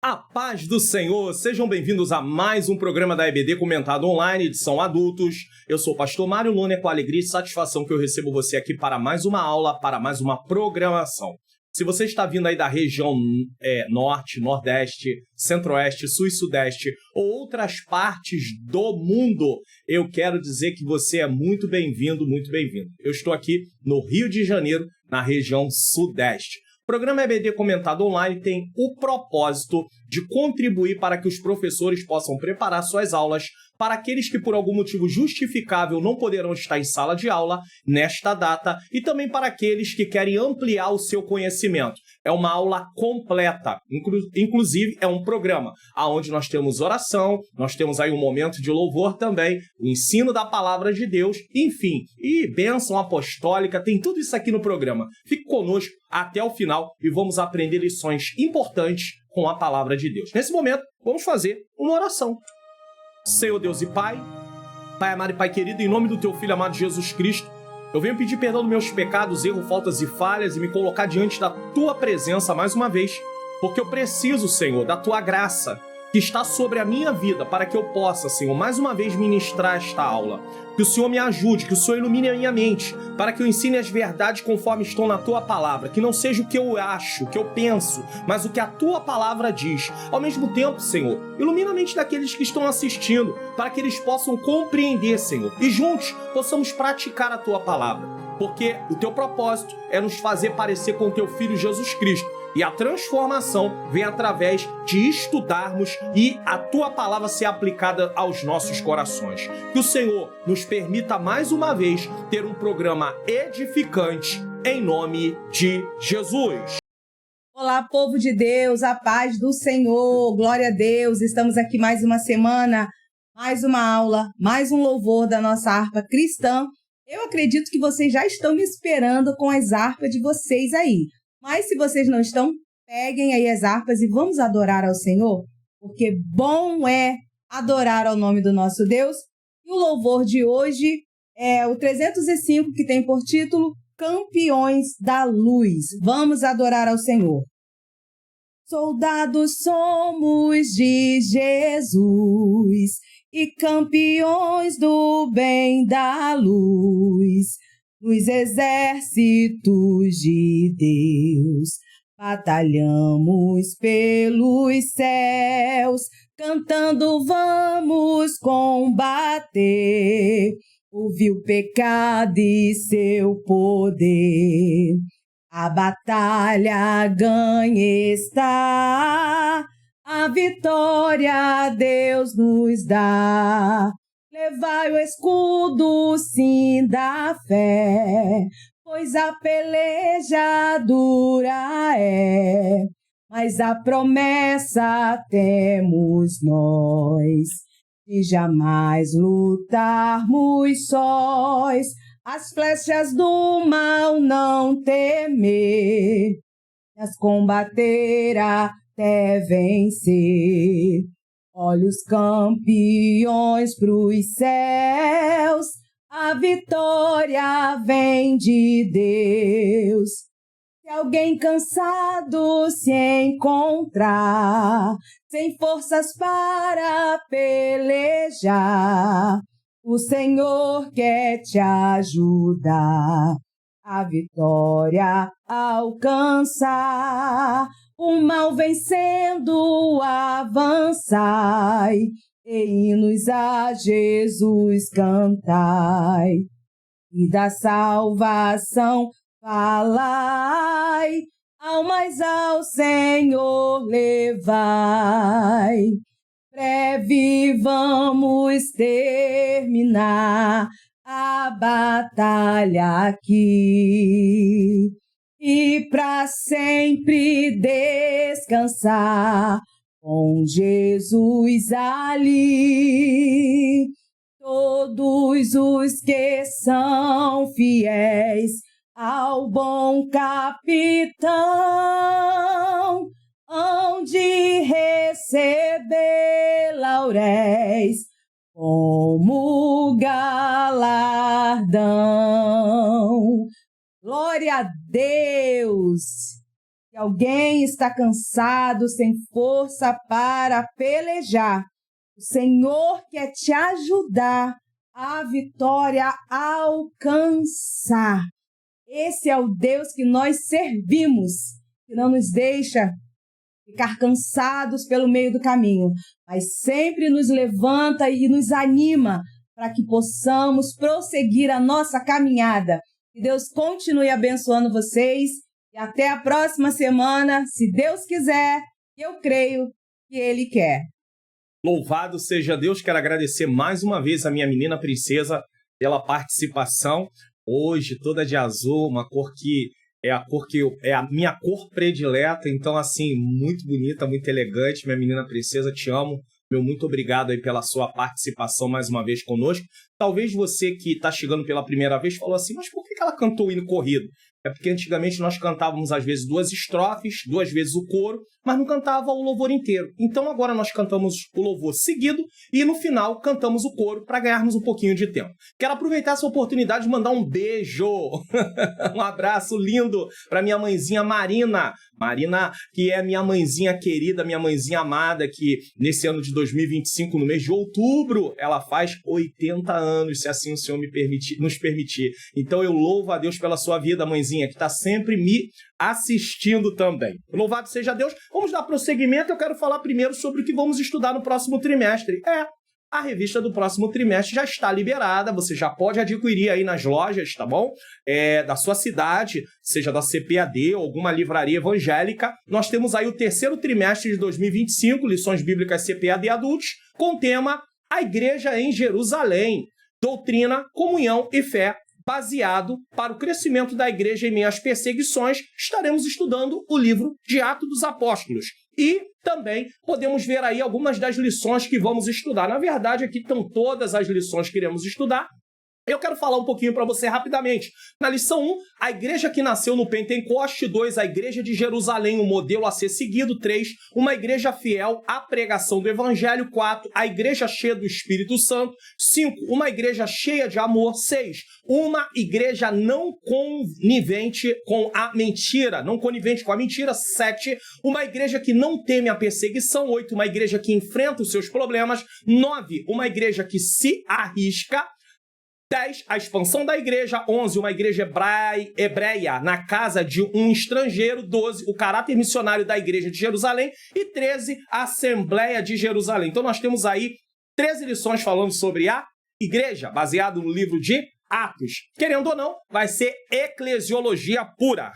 A paz do Senhor, sejam bem-vindos a mais um programa da EBD Comentado Online, edição adultos. Eu sou o pastor Mário Luna, é com alegria e satisfação que eu recebo você aqui para mais uma aula, para mais uma programação. Se você está vindo aí da região norte, nordeste, centro-oeste, sul e sudeste ou outras partes do mundo, eu quero dizer que você é muito bem-vindo, muito bem-vindo. Eu estou aqui no Rio de Janeiro, na região sudeste. O programa EBD Comentado Online tem o propósito de contribuir para que os professores possam preparar suas aulas para aqueles que por algum motivo justificável não poderão estar em sala de aula nesta data e também para aqueles que querem ampliar o seu conhecimento. É uma aula completa, inclusive é um programa onde nós temos oração, nós temos aí um momento de louvor também, o ensino da palavra de Deus, enfim, e bênção apostólica, tem tudo isso aqui no programa. Fique conosco até o final e vamos aprender lições importantes com a palavra de Deus. Nesse momento, vamos fazer uma oração. Senhor Deus e Pai amado e Pai querido, em nome do Teu Filho amado Jesus Cristo, eu venho pedir perdão dos meus pecados, erros, faltas e falhas e me colocar diante da Tua presença mais uma vez, porque eu preciso, Senhor, da Tua graça que está sobre a minha vida para que eu possa, Senhor, mais uma vez ministrar esta aula. Que o Senhor me ajude, que o Senhor ilumine a minha mente, para que eu ensine as verdades conforme estão na Tua palavra, que não seja o que eu acho, o que eu penso, mas o que a Tua palavra diz. Ao mesmo tempo, Senhor, ilumina a mente daqueles que estão assistindo, para que eles possam compreender, Senhor, e juntos possamos praticar a Tua palavra, porque o Teu propósito é nos fazer parecer com o Teu Filho Jesus Cristo, e a transformação vem através de estudarmos e a Tua palavra ser aplicada aos nossos corações. Que o Senhor nos permita mais uma vez ter um programa edificante em nome de Jesus. Olá, povo de Deus, a paz do Senhor, glória a Deus. Estamos aqui mais uma semana, mais uma aula, mais um louvor da nossa harpa cristã. Eu acredito que vocês já estão me esperando com as harpas de vocês aí. Mas se vocês não estão, peguem aí as harpas e vamos adorar ao Senhor, porque bom é adorar ao nome do nosso Deus. E o louvor de hoje é o 305, que tem por título Campeões da Luz. Vamos adorar ao Senhor. Soldados somos de Jesus e campeões do bem da luz. Nos exércitos de Deus, batalhamos pelos céus, cantando vamos combater o vil pecado e seu poder. A batalha ganha está, a vitória Deus nos dá. Levai o escudo, sim, da fé, pois a peleja dura é, mas a promessa temos nós, de jamais lutarmos sós, as flechas do mal não temer, as combater até vencer. Olha os campeões pros céus, a vitória vem de Deus. Se alguém cansado se encontrar, sem forças para pelejar, o Senhor quer te ajudar a vitória alcançar. O mal vencendo avançai, e hinos a Jesus cantai, e da salvação falai, almas ao Senhor levai. Breve vamos terminar a batalha aqui, e para sempre descansar com Jesus ali. Todos os que são fiéis ao bom capitão hão de receber lauréis como galardão. Glória a Deus! Se alguém está cansado, sem força para pelejar, o Senhor quer te ajudar a vitória alcançar. Esse é o Deus que nós servimos, que não nos deixa ficar cansados pelo meio do caminho, mas sempre nos levanta e nos anima para que possamos prosseguir a nossa caminhada. Que Deus continue abençoando vocês e até a próxima semana, se Deus quiser, eu creio que Ele quer. Louvado seja Deus, quero agradecer mais uma vez a minha menina princesa pela participação. Hoje, toda de azul, uma cor que é a minha cor predileta, então assim, muito bonita, muito elegante. Minha menina princesa, te amo. Meu muito obrigado aí pela sua participação mais uma vez conosco. Talvez você que está chegando pela primeira vez falou assim, mas por que ela cantou o hino corrido? É porque antigamente nós cantávamos às vezes 2 estrofes, 2 vezes o coro, mas não cantava o louvor inteiro. Então agora nós cantamos o louvor seguido e no final cantamos o coro para ganharmos um pouquinho de tempo. Quero aproveitar essa oportunidade de mandar um beijo, um abraço lindo para minha mãezinha Marina. Marina, que é minha mãezinha querida, minha mãezinha amada, que nesse ano de 2025, no mês de outubro, ela faz 80 anos, se assim o Senhor nos permitir. Então eu louvo a Deus pela sua vida, mãezinha, que está sempre me assistindo também. Louvado seja Deus. Vamos dar prosseguimento. Eu quero falar primeiro sobre o que vamos estudar no próximo trimestre. A revista do próximo trimestre já está liberada, você já pode adquirir aí nas lojas, tá bom? Da sua cidade, seja da CPAD ou alguma livraria evangélica. Nós temos aí o terceiro trimestre de 2025, lições bíblicas CPAD adultos, com o tema A Igreja em Jerusalém, doutrina, comunhão e fé. Baseado para o crescimento da igreja em meio às perseguições, estaremos estudando o livro de Atos dos Apóstolos. E também podemos ver aí algumas das lições que vamos estudar. Na verdade, aqui estão todas as lições que iremos estudar. Eu quero falar um pouquinho para você rapidamente. Na lição 1, a igreja que nasceu no Pentecoste. 2, a igreja de Jerusalém, um modelo a ser seguido. 3, uma igreja fiel à pregação do evangelho. 4, a igreja cheia do Espírito Santo. 5, uma igreja cheia de amor. 6, uma igreja não conivente com a mentira. Não conivente com a mentira. 7, uma igreja que não teme a perseguição. 8, uma igreja que enfrenta os seus problemas. 9, uma igreja que se arrisca. 10, a expansão da igreja. 11, uma igreja hebreia na casa de um estrangeiro. 12, o caráter missionário da igreja de Jerusalém. E 13, a Assembleia de Jerusalém. Então nós temos aí 13 lições falando sobre a igreja, baseado no livro de Atos. Querendo ou não, vai ser eclesiologia pura.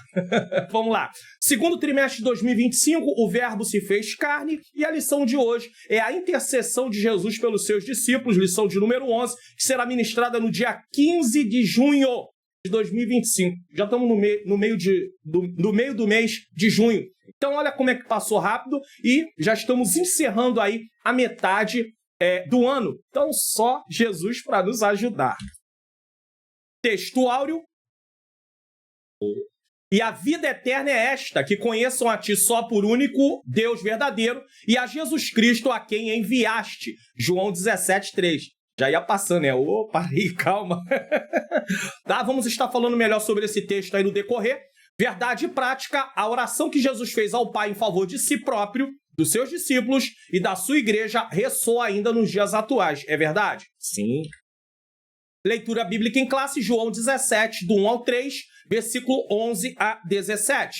Vamos lá. Segundo trimestre de 2025, o verbo se fez carne e a lição de hoje é a intercessão de Jesus pelos seus discípulos, lição de número 11, que será ministrada no dia 15 de junho de 2025. Já estamos no meio do mês de junho. Então, olha como é que passou rápido e já estamos encerrando aí a metade do ano. Então, só Jesus para nos ajudar. Texto áureo. E a vida eterna é esta, que conheçam a ti só por único Deus verdadeiro e a Jesus Cristo a quem enviaste. João 17:3. Já ia passando, né? Opa, aí, calma. Tá, vamos estar falando melhor sobre esse texto aí no decorrer. Verdade e prática, a oração que Jesus fez ao Pai em favor de si próprio, dos seus discípulos e da sua igreja ressoa ainda nos dias atuais. É verdade? Sim. Leitura bíblica em classe, João 17, do 1 ao 3, versículo 11 a 17.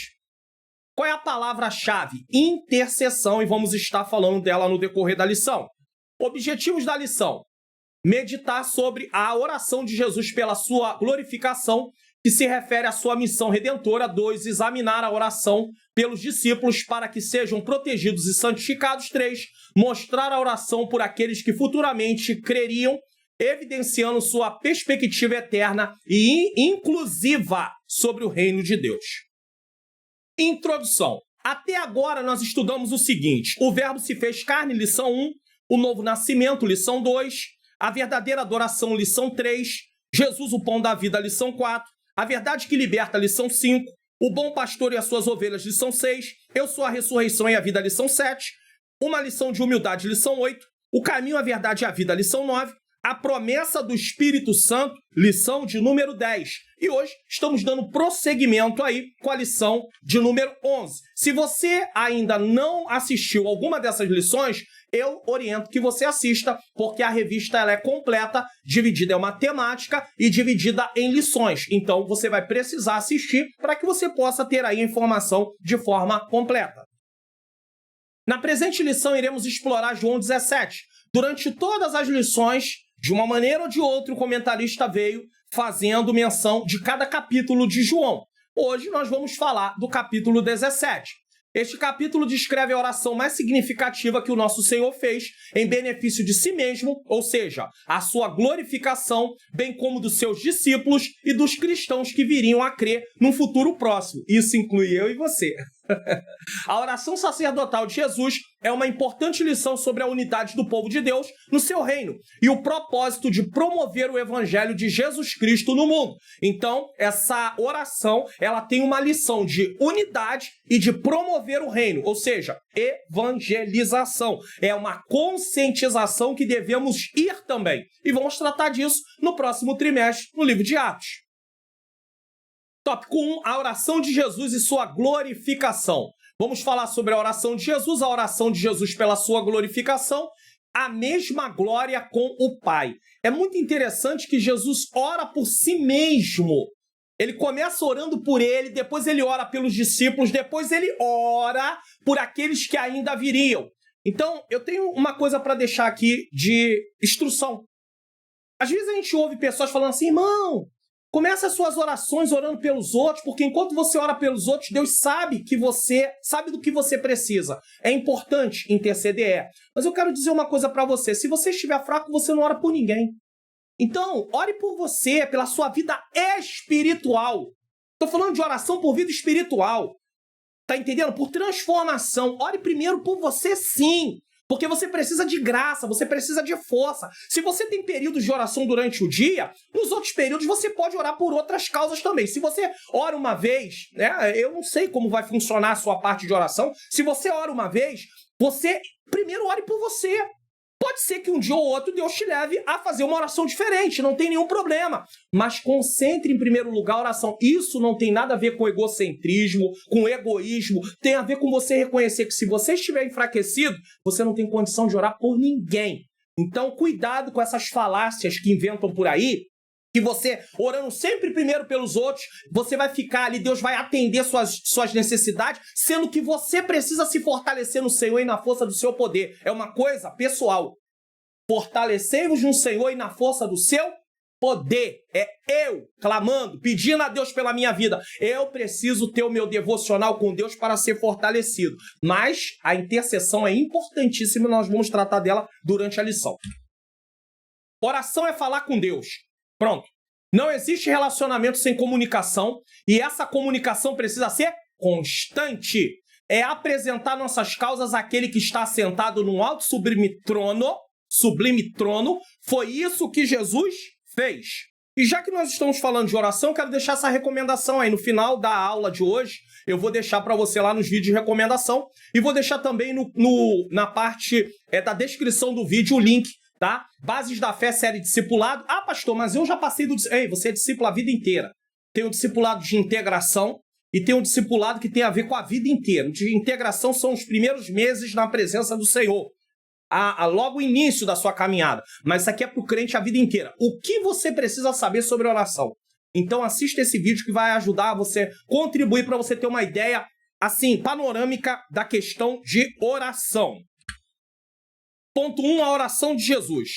Qual é a palavra-chave? Intercessão, e vamos estar falando dela no decorrer da lição. Objetivos da lição: meditar sobre a oração de Jesus pela sua glorificação, que se refere à sua missão redentora. 2, examinar a oração pelos discípulos para que sejam protegidos e santificados. 3, mostrar a oração por aqueles que futuramente creriam, evidenciando sua perspectiva eterna e inclusiva sobre o reino de Deus. Introdução. Até agora nós estudamos o seguinte: o verbo se fez carne, lição 1, o novo nascimento, lição 2, a verdadeira adoração, lição 3, Jesus, o pão da vida, lição 4, a verdade que liberta, lição 5, o bom pastor e as suas ovelhas, lição 6, eu sou a ressurreição e a vida, lição 7, uma lição de humildade, lição 8, o caminho, a verdade e a vida, lição 9, a promessa do Espírito Santo, lição de número 10. E hoje estamos dando prosseguimento aí com a lição de número 11. Se você ainda não assistiu alguma dessas lições, eu oriento que você assista, porque a revista ela é completa, dividida em uma temática e dividida em lições. Então você vai precisar assistir para que você possa ter aí a informação de forma completa. Na presente lição iremos explorar João 17. Durante todas as lições, de uma maneira ou de outra, o comentarista veio fazendo menção de cada capítulo de João. Hoje nós vamos falar do capítulo 17. Este capítulo descreve a oração mais significativa que o nosso Senhor fez em benefício de si mesmo, ou seja, a sua glorificação, bem como dos seus discípulos e dos cristãos que viriam a crer num futuro próximo. Isso inclui eu e você. A oração sacerdotal de Jesus é uma importante lição sobre a unidade do povo de Deus no seu reino e o propósito de promover o evangelho de Jesus Cristo no mundo. Então, essa oração, ela tem uma lição de unidade e de promover o reino, ou seja, evangelização. É uma conscientização que devemos ir também. E vamos tratar disso no próximo trimestre, no livro de Atos. Tópico 1, a oração de Jesus e sua glorificação. Vamos falar sobre a oração de Jesus pela sua glorificação, a mesma glória com o Pai. É muito interessante que Jesus ora por si mesmo. Ele começa orando por ele, depois ele ora pelos discípulos, depois ele ora por aqueles que ainda viriam. Então, eu tenho uma coisa para deixar aqui de instrução. Às vezes a gente ouve pessoas falando assim, irmão, comece as suas orações orando pelos outros, porque enquanto você ora pelos outros, Deus sabe do que você precisa. É importante interceder. Mas eu quero dizer uma coisa para você. Se você estiver fraco, você não ora por ninguém. Então, ore por você, pela sua vida espiritual. Estou falando de oração por vida espiritual. Tá entendendo? Por transformação. Ore primeiro por você, sim. Porque você precisa de graça, você precisa de força. Se você tem períodos de oração durante o dia, nos outros períodos você pode orar por outras causas também. Se você ora uma vez, né, eu não sei como vai funcionar a sua parte de oração. Se você ora uma vez, você primeiro ore por você. Pode ser que um dia ou outro Deus te leve a fazer uma oração diferente, não tem nenhum problema. Mas concentre em primeiro lugar a oração. Isso não tem nada a ver com egocentrismo, com egoísmo. Tem a ver com você reconhecer que se você estiver enfraquecido, você não tem condição de orar por ninguém. Então, cuidado com essas falácias que inventam por aí, que você, orando sempre primeiro pelos outros, você vai ficar ali, Deus vai atender suas necessidades, sendo que você precisa se fortalecer no Senhor e na força do seu poder. É uma coisa pessoal. Fortalecei-vos no Senhor e na força do seu poder. É eu clamando, pedindo a Deus pela minha vida. Eu preciso ter o meu devocional com Deus para ser fortalecido. Mas a intercessão é importantíssima e nós vamos tratar dela durante a lição. Oração é falar com Deus. Pronto. Não existe relacionamento sem comunicação e essa comunicação precisa ser constante. É apresentar nossas causas àquele que está sentado num alto sublime trono. Foi isso que Jesus fez. E já que nós estamos falando de oração, quero deixar essa recomendação aí. No final da aula de hoje, eu vou deixar para você lá nos vídeos de recomendação e vou deixar também na parte da descrição do vídeo o link. Tá? Bases da Fé, série discipulado. Ah, pastor, mas eu já passei do... Ei, você é discípulo a vida inteira. Tem o discipulado de integração e tem o discipulado que tem a ver com a vida inteira. O de integração são os primeiros meses na presença do Senhor. Logo o início da sua caminhada. Mas isso aqui é para o crente a vida inteira. O que você precisa saber sobre oração? Então assista esse vídeo que vai ajudar você, contribuir para você ter uma ideia, assim, panorâmica da questão de oração. Ponto 1, a oração de Jesus.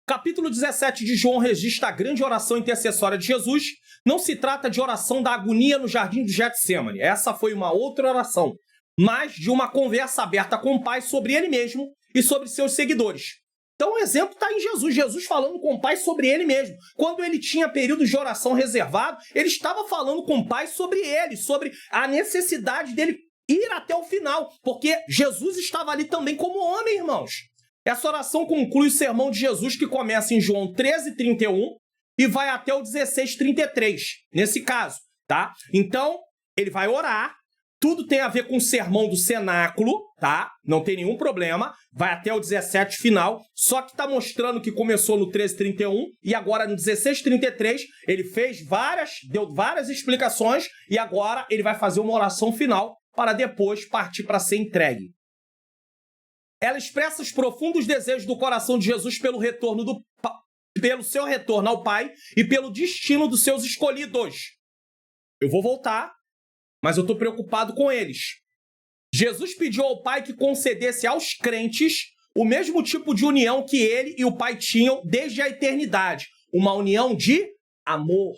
Capítulo 17 de João registra a grande oração intercessória de Jesus. Não se trata de oração da agonia no jardim do Getsêmani. Essa foi uma outra oração. Mas de uma conversa aberta com o Pai sobre ele mesmo e sobre seus seguidores. Então o exemplo está em Jesus. Jesus falando com o Pai sobre ele mesmo. Quando ele tinha períodos de oração reservado, ele estava falando com o Pai sobre ele, sobre a necessidade dele ir até o final. Porque Jesus estava ali também como homem, irmãos. Essa oração conclui o sermão de Jesus que começa em João 13:31 e vai até o 16:33, nesse caso, tá? Então, ele vai orar, Tudo tem a ver com o sermão do cenáculo, tá? Não tem nenhum problema. Vai até o 17 final. Só que tá mostrando que começou no 13:31 e agora no 16:33 ele deu várias explicações e agora ele vai fazer uma oração final para depois partir para ser entregue. Ela expressa os profundos desejos do coração de Jesus pelo seu retorno ao Pai e pelo destino dos seus escolhidos. Eu vou voltar, mas eu estou preocupado com eles. Jesus pediu ao Pai que concedesse aos crentes o mesmo tipo de união que ele e o Pai tinham desde a eternidade. Uma união de amor.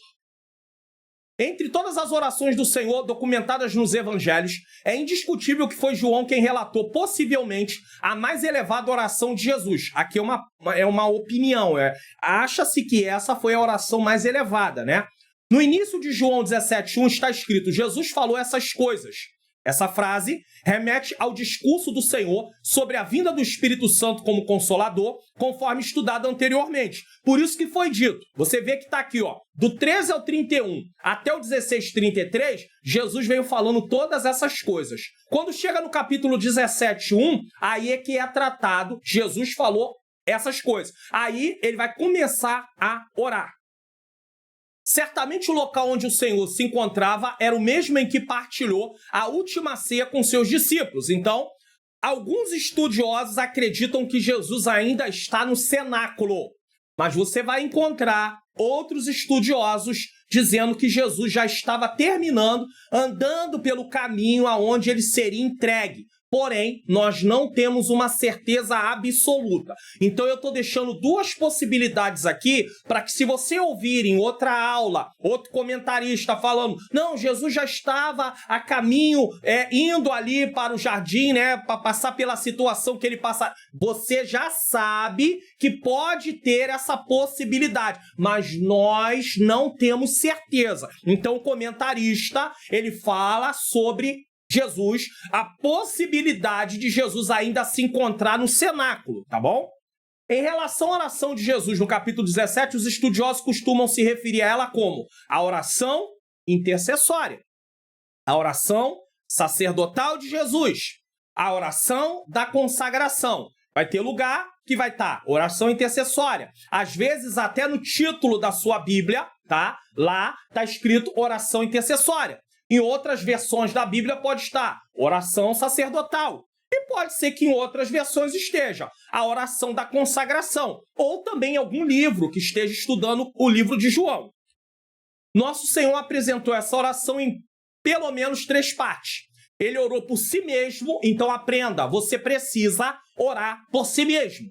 Entre todas as orações do Senhor documentadas nos evangelhos, é indiscutível que foi João quem relatou possivelmente a mais elevada oração de Jesus. Aqui é uma opinião. Acha-se que essa foi a oração mais elevada, né? No início de João 17:1 está escrito: Jesus falou essas coisas. Essa frase remete ao discurso do Senhor sobre a vinda do Espírito Santo como Consolador, conforme estudado anteriormente. Por isso que foi dito. Você vê que está aqui, ó, do 13 ao 31 até o 16:33, Jesus veio falando todas essas coisas. Quando chega no capítulo 17:1, aí é que é tratado, Jesus falou essas coisas. Aí ele vai começar a orar. Certamente o local onde o Senhor se encontrava era o mesmo em que partilhou a última ceia com seus discípulos. Então, alguns estudiosos acreditam que Jesus ainda está no cenáculo. Mas você vai encontrar outros estudiosos dizendo que Jesus já estava terminando, andando pelo caminho aonde ele seria entregue. Porém, nós não temos uma certeza absoluta. Então, eu estou deixando duas possibilidades aqui para que, se você ouvir em outra aula, outro comentarista falando, não, Jesus já estava a caminho, indo ali para o jardim, né, para passar pela situação que ele passa, você já sabe que pode ter essa possibilidade, mas nós não temos certeza. Então, o comentarista, ele fala sobre Jesus, a possibilidade de Jesus ainda se encontrar no cenáculo, tá bom? Em relação à oração de Jesus no capítulo 17, os estudiosos costumam se referir a ela como a oração intercessória, a oração sacerdotal de Jesus, a oração da consagração. Vai ter lugar que vai estar oração intercessória. Às vezes, até no título da sua Bíblia, tá? Lá está escrito oração intercessória. Em outras versões da Bíblia pode estar oração sacerdotal. E pode ser que em outras versões esteja a oração da consagração. Ou também algum livro que esteja estudando o livro de João. Nosso Senhor apresentou essa oração em pelo menos 3 partes. Ele orou por si mesmo, então aprenda, você precisa orar por si mesmo.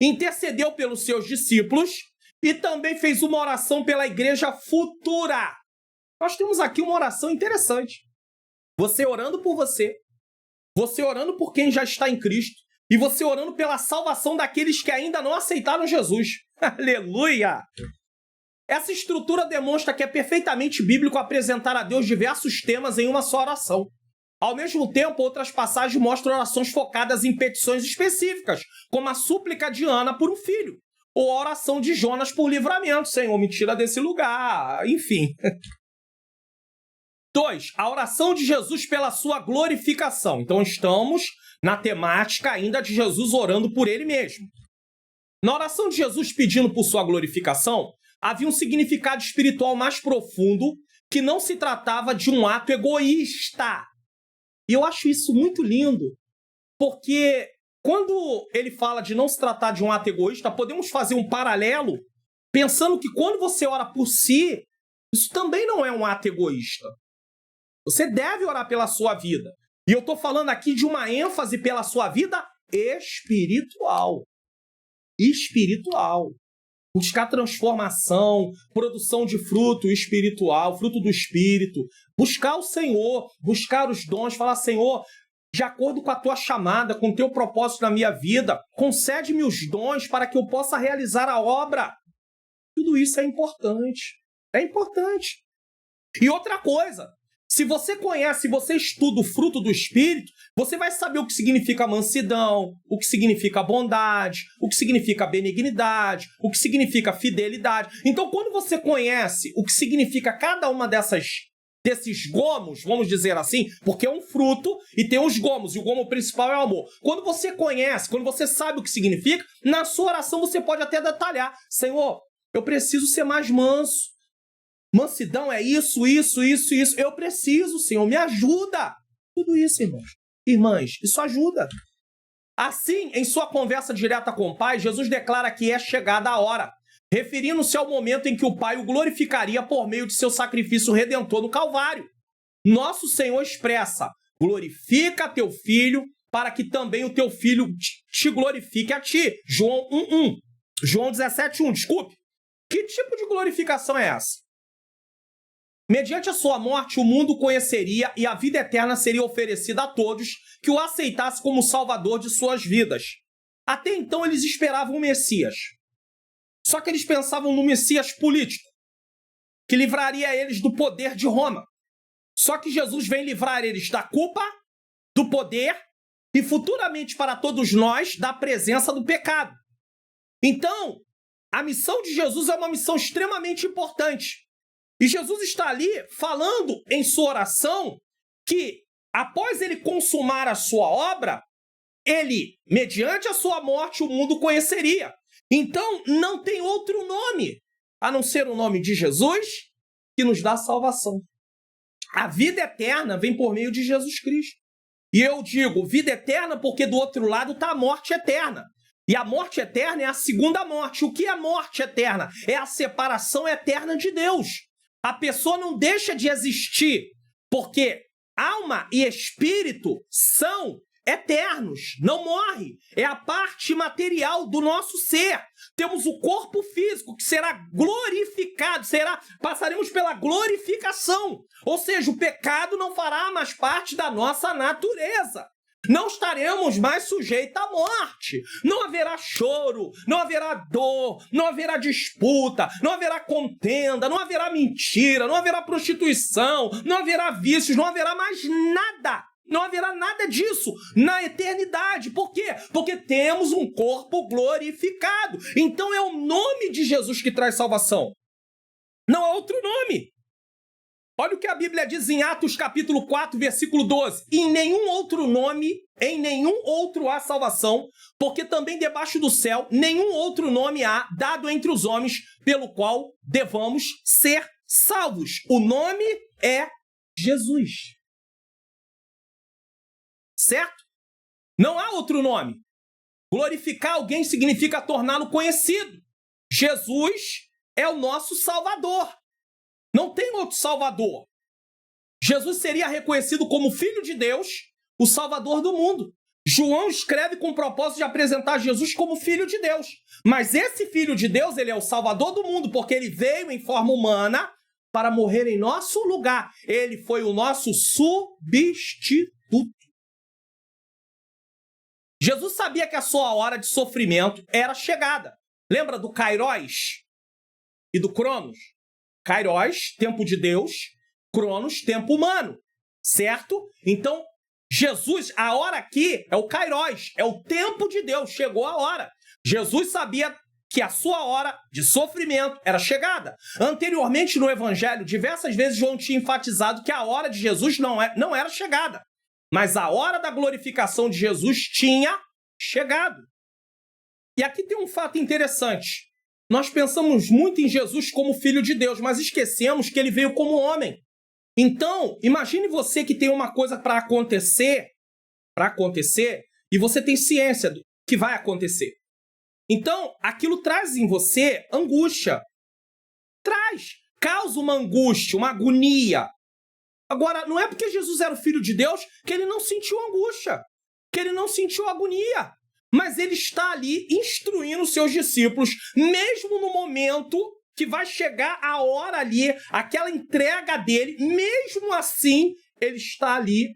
Intercedeu pelos seus discípulos e também fez uma oração pela igreja futura. Nós temos aqui uma oração interessante. Você orando por você orando por quem já está em Cristo e você orando pela salvação daqueles que ainda não aceitaram Jesus. Aleluia! Essa estrutura demonstra que é perfeitamente bíblico apresentar a Deus diversos temas em uma só oração. Ao mesmo tempo, outras passagens mostram orações focadas em petições específicas, como a súplica de Ana por um filho, ou a oração de Jonas por livramento. Senhor, me tira desse lugar. Enfim. 2. A oração de Jesus pela sua glorificação. Então, estamos na temática ainda de Jesus orando por ele mesmo. Na oração de Jesus pedindo por sua glorificação, havia um significado espiritual mais profundo que não se tratava de um ato egoísta. E eu acho isso muito lindo, porque quando ele fala de não se tratar de um ato egoísta, podemos fazer um paralelo pensando que quando você ora por si, isso também não é um ato egoísta. Você deve orar pela sua vida. E eu estou falando aqui de uma ênfase pela sua vida espiritual. Espiritual. Buscar transformação, produção de fruto espiritual, fruto do Espírito. Buscar o Senhor, buscar os dons, falar, Senhor, de acordo com a tua chamada, com o teu propósito na minha vida, concede-me os dons para que eu possa realizar a obra. Tudo isso é importante. É importante. E outra coisa, se você conhece, se você estuda o fruto do Espírito, você vai saber o que significa mansidão, o que significa bondade, o que significa benignidade, o que significa fidelidade. Então, quando você conhece o que significa cada uma dessas desses gomos, vamos dizer assim, porque é um fruto e tem os gomos, e o gomo principal é o amor. Quando você conhece, quando você sabe o que significa, na sua oração você pode até detalhar. Senhor, eu preciso ser mais manso. Mansidão é isso, isso, isso, isso. Eu preciso, Senhor, me ajuda. Tudo isso, irmãos. Irmãs, isso ajuda. Assim, em sua conversa direta com o Pai, Jesus declara que é chegada a hora, referindo-se ao momento em que o Pai o glorificaria por meio de seu sacrifício redentor no Calvário. Nosso Senhor expressa: glorifica teu filho, para que também o teu filho te glorifique a ti. João 1:1. João 17:1, desculpe. Que tipo de glorificação é essa? Mediante a sua morte, o mundo o conheceria e a vida eterna seria oferecida a todos que o aceitassem como salvador de suas vidas. Até então, eles esperavam o Messias. Só que eles pensavam no Messias político, que livraria eles do poder de Roma. Só que Jesus vem livrar eles da culpa, do poder e futuramente para todos nós da presença do pecado. Então, a missão de Jesus é uma missão extremamente importante. E Jesus está ali falando em sua oração que, após ele consumar a sua obra, ele, mediante a sua morte, o mundo conheceria. Então, não tem outro nome, a não ser o nome de Jesus, que nos dá salvação. A vida eterna vem por meio de Jesus Cristo. E eu digo vida eterna porque do outro lado está a morte eterna. E a morte eterna é a segunda morte. O que é a morte eterna? É a separação eterna de Deus. A pessoa não deixa de existir, porque alma e espírito são eternos, não morre. É a parte material do nosso ser. Temos o corpo físico que será glorificado, passaremos pela glorificação. Ou seja, o pecado não fará mais parte da nossa natureza. Não estaremos mais sujeitos à morte. Não haverá choro, não haverá dor, não haverá disputa, não haverá contenda, não haverá mentira, não haverá prostituição, não haverá vícios, não haverá mais nada. Não haverá nada disso na eternidade. Por quê? Porque temos um corpo glorificado. Então é o nome de Jesus que traz salvação. Não há outro nome. Olha o que a Bíblia diz em Atos capítulo 4, versículo 12. Em nenhum outro nome, em nenhum outro há salvação, porque também debaixo do céu nenhum outro nome há dado entre os homens pelo qual devamos ser salvos. O nome é Jesus. Certo? Não há outro nome. Glorificar alguém significa torná-lo conhecido. Jesus é o nosso Salvador. Não tem outro Salvador. Jesus seria reconhecido como Filho de Deus, o Salvador do mundo. João escreve com o propósito de apresentar Jesus como Filho de Deus. Mas esse Filho de Deus, ele é o Salvador do mundo, porque ele veio em forma humana para morrer em nosso lugar. Ele foi o nosso substituto. Jesus sabia que a sua hora de sofrimento era chegada. Lembra do Kairos e do Cronos? Kairos, tempo de Deus, Cronos, tempo humano, certo? Então, Jesus, a hora aqui é o Kairos, é o tempo de Deus, chegou a hora. Jesus sabia que a sua hora de sofrimento era chegada. Anteriormente no Evangelho, diversas vezes João tinha enfatizado que a hora de Jesus não era chegada, mas a hora da glorificação de Jesus tinha chegado. E aqui tem um fato interessante. Nós pensamos muito em Jesus como Filho de Deus, mas esquecemos que ele veio como homem. Então, imagine você que tem uma coisa para acontecer, e você tem ciência do que vai acontecer. Então, aquilo traz em você angústia. Causa uma angústia, uma agonia. Agora, não é porque Jesus era o Filho de Deus que ele não sentiu angústia, que ele não sentiu agonia. Mas ele está ali instruindo os seus discípulos, mesmo no momento que vai chegar a hora ali, aquela entrega dele, mesmo assim, ele está ali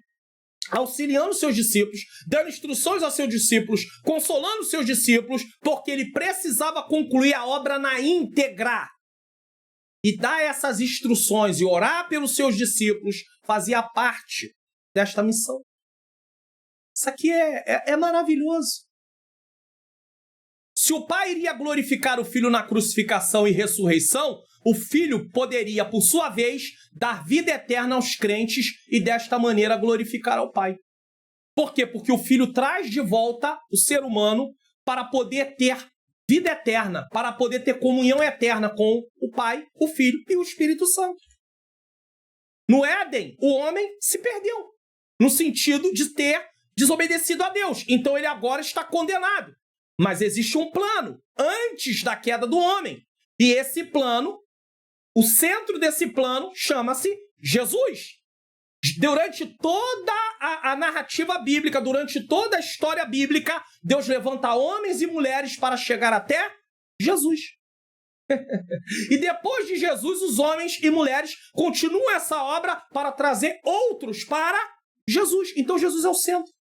auxiliando os seus discípulos, dando instruções aos seus discípulos, consolando os seus discípulos, porque ele precisava concluir a obra na íntegra. E dar essas instruções e orar pelos seus discípulos fazia parte desta missão. Isso aqui é maravilhoso. Se o Pai iria glorificar o Filho na crucificação e ressurreição, o Filho poderia, por sua vez, dar vida eterna aos crentes e desta maneira glorificar ao Pai. Por quê? Porque o Filho traz de volta o ser humano para poder ter vida eterna, para poder ter comunhão eterna com o Pai, o Filho e o Espírito Santo. No Éden, o homem se perdeu, no sentido de ter desobedecido a Deus. Então ele agora está condenado. Mas existe um plano antes da queda do homem. E esse plano, o centro desse plano, chama-se Jesus. Durante toda a narrativa bíblica, durante toda a história bíblica, Deus levanta homens e mulheres para chegar até Jesus. E depois de Jesus, os homens e mulheres continuam essa obra para trazer outros para Jesus. Então Jesus é o centro.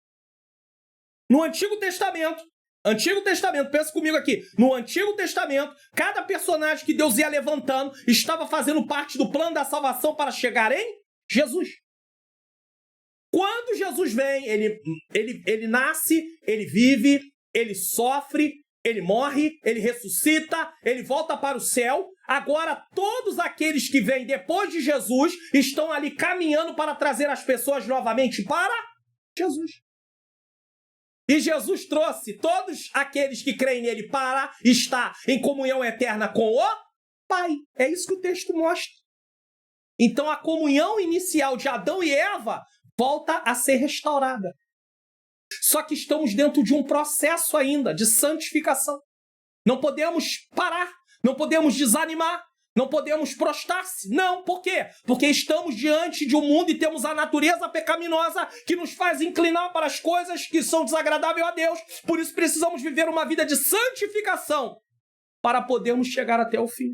No Antigo Testamento, pensa comigo aqui, no Antigo Testamento, cada personagem que Deus ia levantando estava fazendo parte do plano da salvação para chegar em Jesus. Quando Jesus vem, ele nasce, ele vive, ele sofre, ele morre, ele ressuscita, ele volta para o céu. Agora, todos aqueles que vêm depois de Jesus estão ali caminhando para trazer as pessoas novamente para Jesus. E Jesus trouxe todos aqueles que creem nele para estar em comunhão eterna com o Pai. É isso que o texto mostra. Então, a comunhão inicial de Adão e Eva volta a ser restaurada. Só que estamos dentro de um processo ainda de santificação. Não podemos parar, não podemos desanimar, não podemos prostrar-se. Não, por quê? Porque estamos diante de um mundo e temos a natureza pecaminosa que nos faz inclinar para as coisas que são desagradáveis a Deus. Por isso precisamos viver uma vida de santificação para podermos chegar até o fim.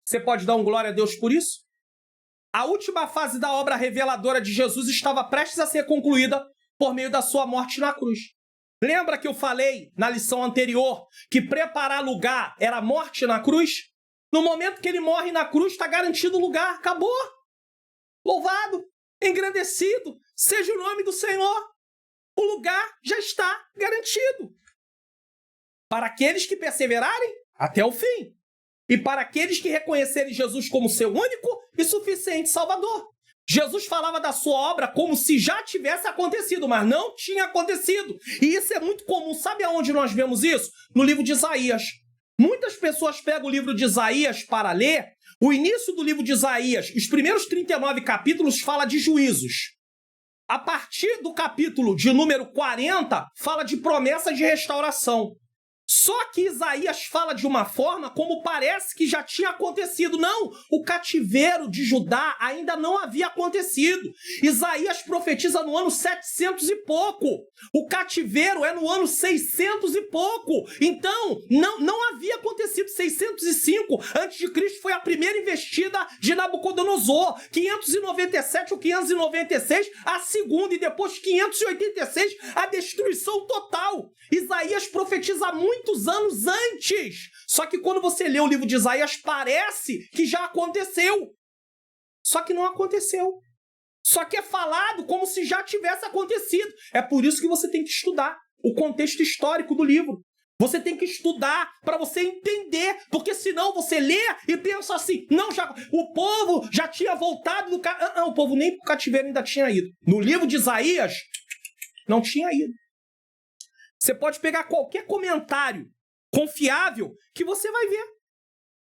Você pode dar um glória a Deus por isso? A última fase da obra reveladora de Jesus estava prestes a ser concluída por meio da sua morte na cruz. Lembra que eu falei na lição anterior que preparar lugar era morte na cruz? No momento que ele morre na cruz, está garantido o lugar. Acabou. Louvado, engrandecido, seja o nome do Senhor. O lugar já está garantido. Para aqueles que perseverarem até o fim. E para aqueles que reconhecerem Jesus como seu único e suficiente Salvador. Jesus falava da sua obra como se já tivesse acontecido, mas não tinha acontecido. E isso é muito comum. Sabe aonde nós vemos isso? No livro de Isaías. Muitas pessoas pegam o livro de Isaías para ler. O início do livro de Isaías, os primeiros 39 capítulos, fala de juízos. A partir do capítulo de número 40, fala de promessa de restauração. Só que Isaías fala de uma forma como parece que já tinha acontecido. Não, o cativeiro de Judá ainda não havia acontecido. Isaías profetiza no ano 700 e pouco. O cativeiro é no ano 600 e pouco. Então, não havia acontecido. 605 a.C. foi a primeira investida de Nabucodonosor. 597 ou 596, a segunda. E depois 586, a destruição total. Isaías profetiza muitos anos antes. Só que quando você lê o livro de Isaías, parece que já aconteceu. Só que não aconteceu. Só que é falado como se já tivesse acontecido. É por isso que você tem que estudar o contexto histórico do livro. Você tem que estudar para você entender, porque senão você lê e pensa assim, não, o povo já tinha voltado do cativeiro. O povo nem para o cativeiro ainda tinha ido. No livro de Isaías, não tinha ido. Você pode pegar qualquer comentário confiável que você vai ver.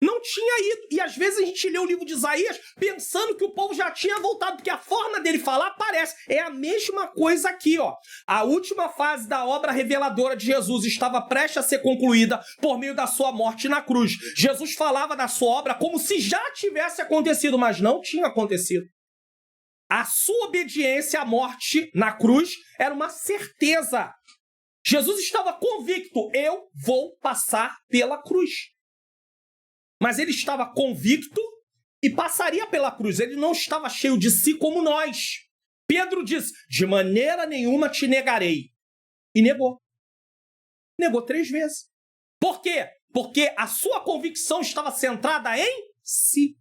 Não tinha ido. E às vezes a gente lê o livro de Isaías pensando que o povo já tinha voltado, porque a forma dele falar parece. É a mesma coisa aqui, ó. A última fase da obra reveladora de Jesus estava prestes a ser concluída por meio da sua morte na cruz. Jesus falava da sua obra como se já tivesse acontecido, mas não tinha acontecido. A sua obediência à morte na cruz era uma certeza. Jesus estava convicto, eu vou passar pela cruz. Mas ele estava convicto e passaria pela cruz. Ele não estava cheio de si como nós. Pedro diz, de maneira nenhuma te negarei. E negou. Negou 3 vezes. Por quê? Porque a sua convicção estava centrada em si.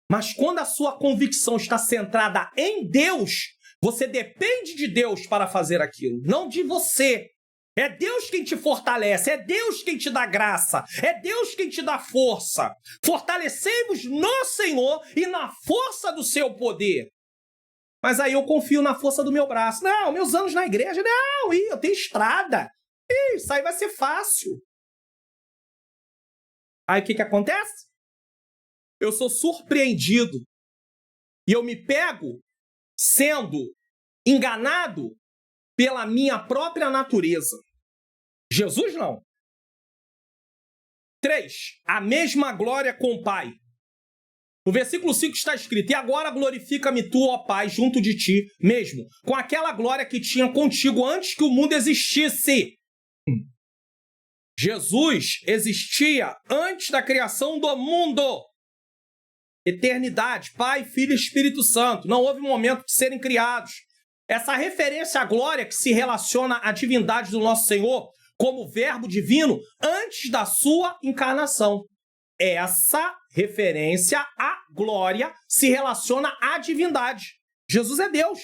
Mas quando a sua convicção está centrada em Deus, você depende de Deus para fazer aquilo, não de você. É Deus quem te fortalece, é Deus quem te dá graça, é Deus quem te dá força. Fortalecei-vos no Senhor e na força do seu poder. Mas aí eu confio na força do meu braço. Não, meus anos na igreja, não, eu tenho estrada. Isso aí vai ser fácil. Aí o que acontece? Eu sou surpreendido e eu me pego sendo enganado pela minha própria natureza. Jesus não. 3. A mesma glória com o Pai. No versículo 5 está escrito: e agora glorifica-me tu, ó Pai, junto de ti mesmo, com aquela glória que tinha contigo antes que o mundo existisse. Jesus existia antes da criação do mundo. Eternidade, Pai, Filho e Espírito Santo. Não houve momento de serem criados. Essa referência à glória que se relaciona à divindade do nosso Senhor como verbo divino antes da sua encarnação. Essa referência à glória se relaciona à divindade. Jesus é Deus.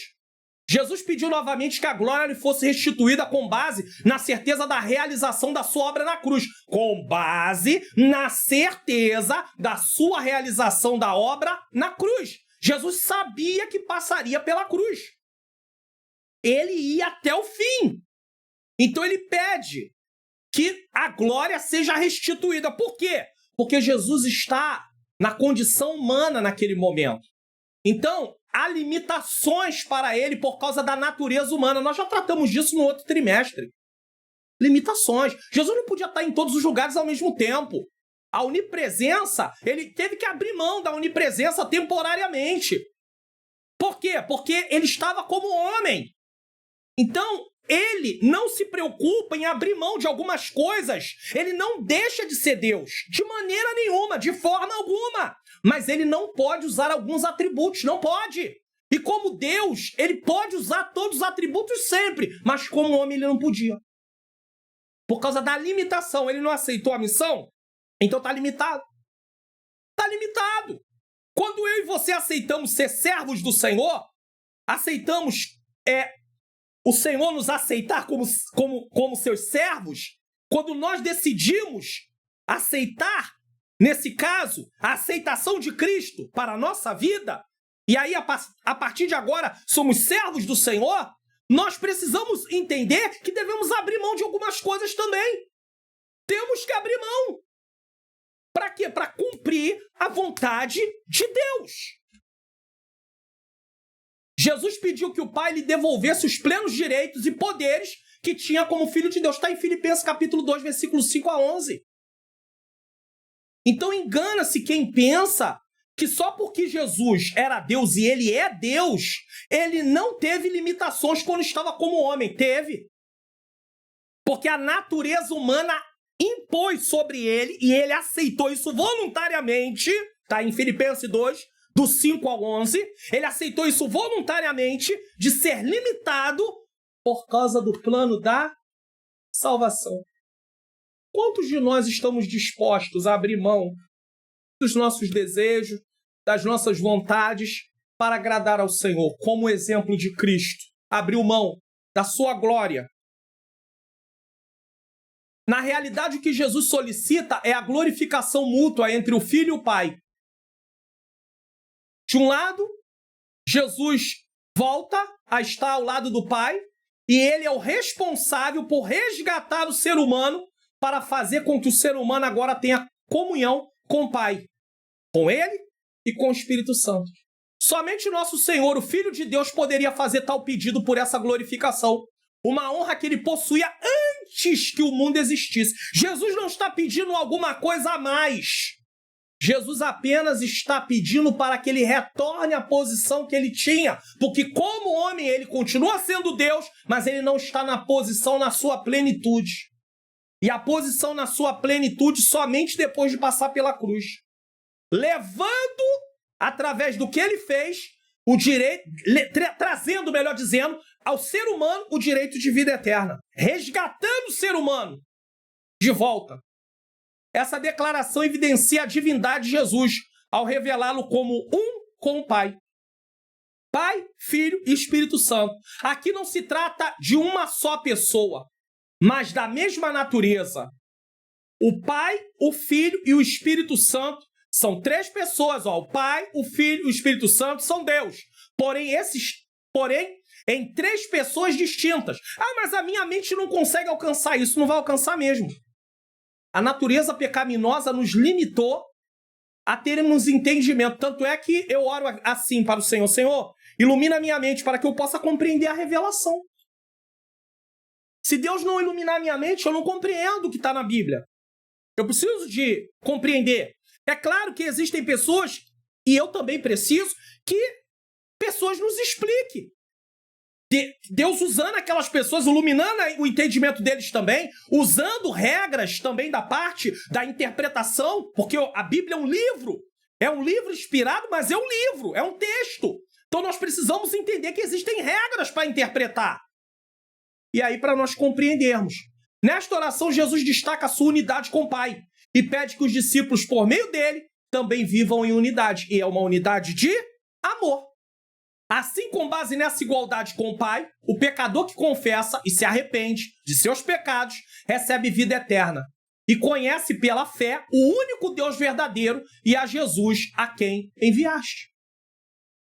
Jesus pediu novamente que a glória lhe fosse restituída com base na certeza da realização da sua obra na cruz. Com base na certeza da sua realização da obra na cruz. Jesus sabia que passaria pela cruz. Ele ia até o fim. Então ele pede que a glória seja restituída. Por quê? Porque Jesus está na condição humana naquele momento. Então, há limitações para ele por causa da natureza humana. Nós já tratamos disso no outro trimestre. Limitações. Jesus não podia estar em todos os lugares ao mesmo tempo. A onipresença, ele teve que abrir mão da onipresença temporariamente. Por quê? Porque ele estava como homem. Então, ele não se preocupa em abrir mão de algumas coisas. Ele não deixa de ser Deus. De maneira nenhuma, de forma alguma. Mas ele não pode usar alguns atributos. Não pode. E como Deus, ele pode usar todos os atributos sempre. Mas como homem, ele não podia. Por causa da limitação. Ele não aceitou a missão? Então está limitado. Está limitado. Quando eu e você aceitamos ser servos do Senhor, aceitamos o Senhor nos aceitar como seus servos, quando nós decidimos aceitar, nesse caso, a aceitação de Cristo para a nossa vida, e aí a partir de agora somos servos do Senhor, nós precisamos entender que devemos abrir mão de algumas coisas também. Temos que abrir mão. Para quê? Para cumprir a vontade de Deus. Jesus pediu que o Pai lhe devolvesse os plenos direitos e poderes que tinha como Filho de Deus. Está em Filipenses capítulo 2, versículos 5 a 11. Então engana-se quem pensa que só porque Jesus era Deus e ele é Deus, ele não teve limitações quando estava como homem. Teve. Porque a natureza humana impôs sobre ele e ele aceitou isso voluntariamente. Está em Filipenses 2, do 5 ao 11, ele aceitou isso voluntariamente de ser limitado por causa do plano da salvação. Quantos de nós estamos dispostos a abrir mão dos nossos desejos, das nossas vontades para agradar ao Senhor, como o exemplo de Cristo? Abriu mão da sua glória. Na realidade, o que Jesus solicita é a glorificação mútua entre o Filho e o Pai. De um lado, Jesus volta a estar ao lado do Pai e ele é o responsável por resgatar o ser humano para fazer com que o ser humano agora tenha comunhão com o Pai, com ele e com o Espírito Santo. Somente nosso Senhor, o Filho de Deus, poderia fazer tal pedido por essa glorificação. Uma honra que ele possuía antes que o mundo existisse. Jesus não está pedindo alguma coisa a mais. Jesus apenas está pedindo para que ele retorne à posição que ele tinha, porque como homem ele continua sendo Deus, mas ele não está na posição na sua plenitude. E a posição na sua plenitude somente depois de passar pela cruz. Levando, através do que ele fez, o direito, trazendo, melhor dizendo, ao ser humano o direito de vida eterna. Resgatando o ser humano de volta. Essa declaração evidencia a divindade de Jesus ao revelá-lo como um com o Pai. Pai, Filho e Espírito Santo. Aqui não se trata de uma só pessoa, mas da mesma natureza. O Pai, o Filho e o Espírito Santo são 3 pessoas. O Pai, o Filho e o Espírito Santo são Deus. Porém, em 3 pessoas distintas. Mas a minha mente não consegue alcançar isso. Não vai alcançar mesmo. A natureza pecaminosa nos limitou a termos entendimento. Tanto é que eu oro assim para o Senhor. Senhor, ilumina a minha mente para que eu possa compreender a revelação. Se Deus não iluminar a minha mente, eu não compreendo o que está na Bíblia. Eu preciso de compreender. É claro que existem pessoas, e eu também preciso, que pessoas nos expliquem. Deus usando aquelas pessoas, iluminando o entendimento deles também, usando regras também da parte da interpretação, porque a Bíblia é um livro inspirado, mas é um livro, é um texto. Então nós precisamos entender que existem regras para interpretar. E aí, para nós compreendermos. Nesta oração, Jesus destaca a sua unidade com o Pai e pede que os discípulos, por meio dele, também vivam em unidade. E é uma unidade de amor. Assim, com base nessa igualdade com o Pai, o pecador que confessa e se arrepende de seus pecados recebe vida eterna e conhece pela fé o único Deus verdadeiro e a Jesus a quem enviaste.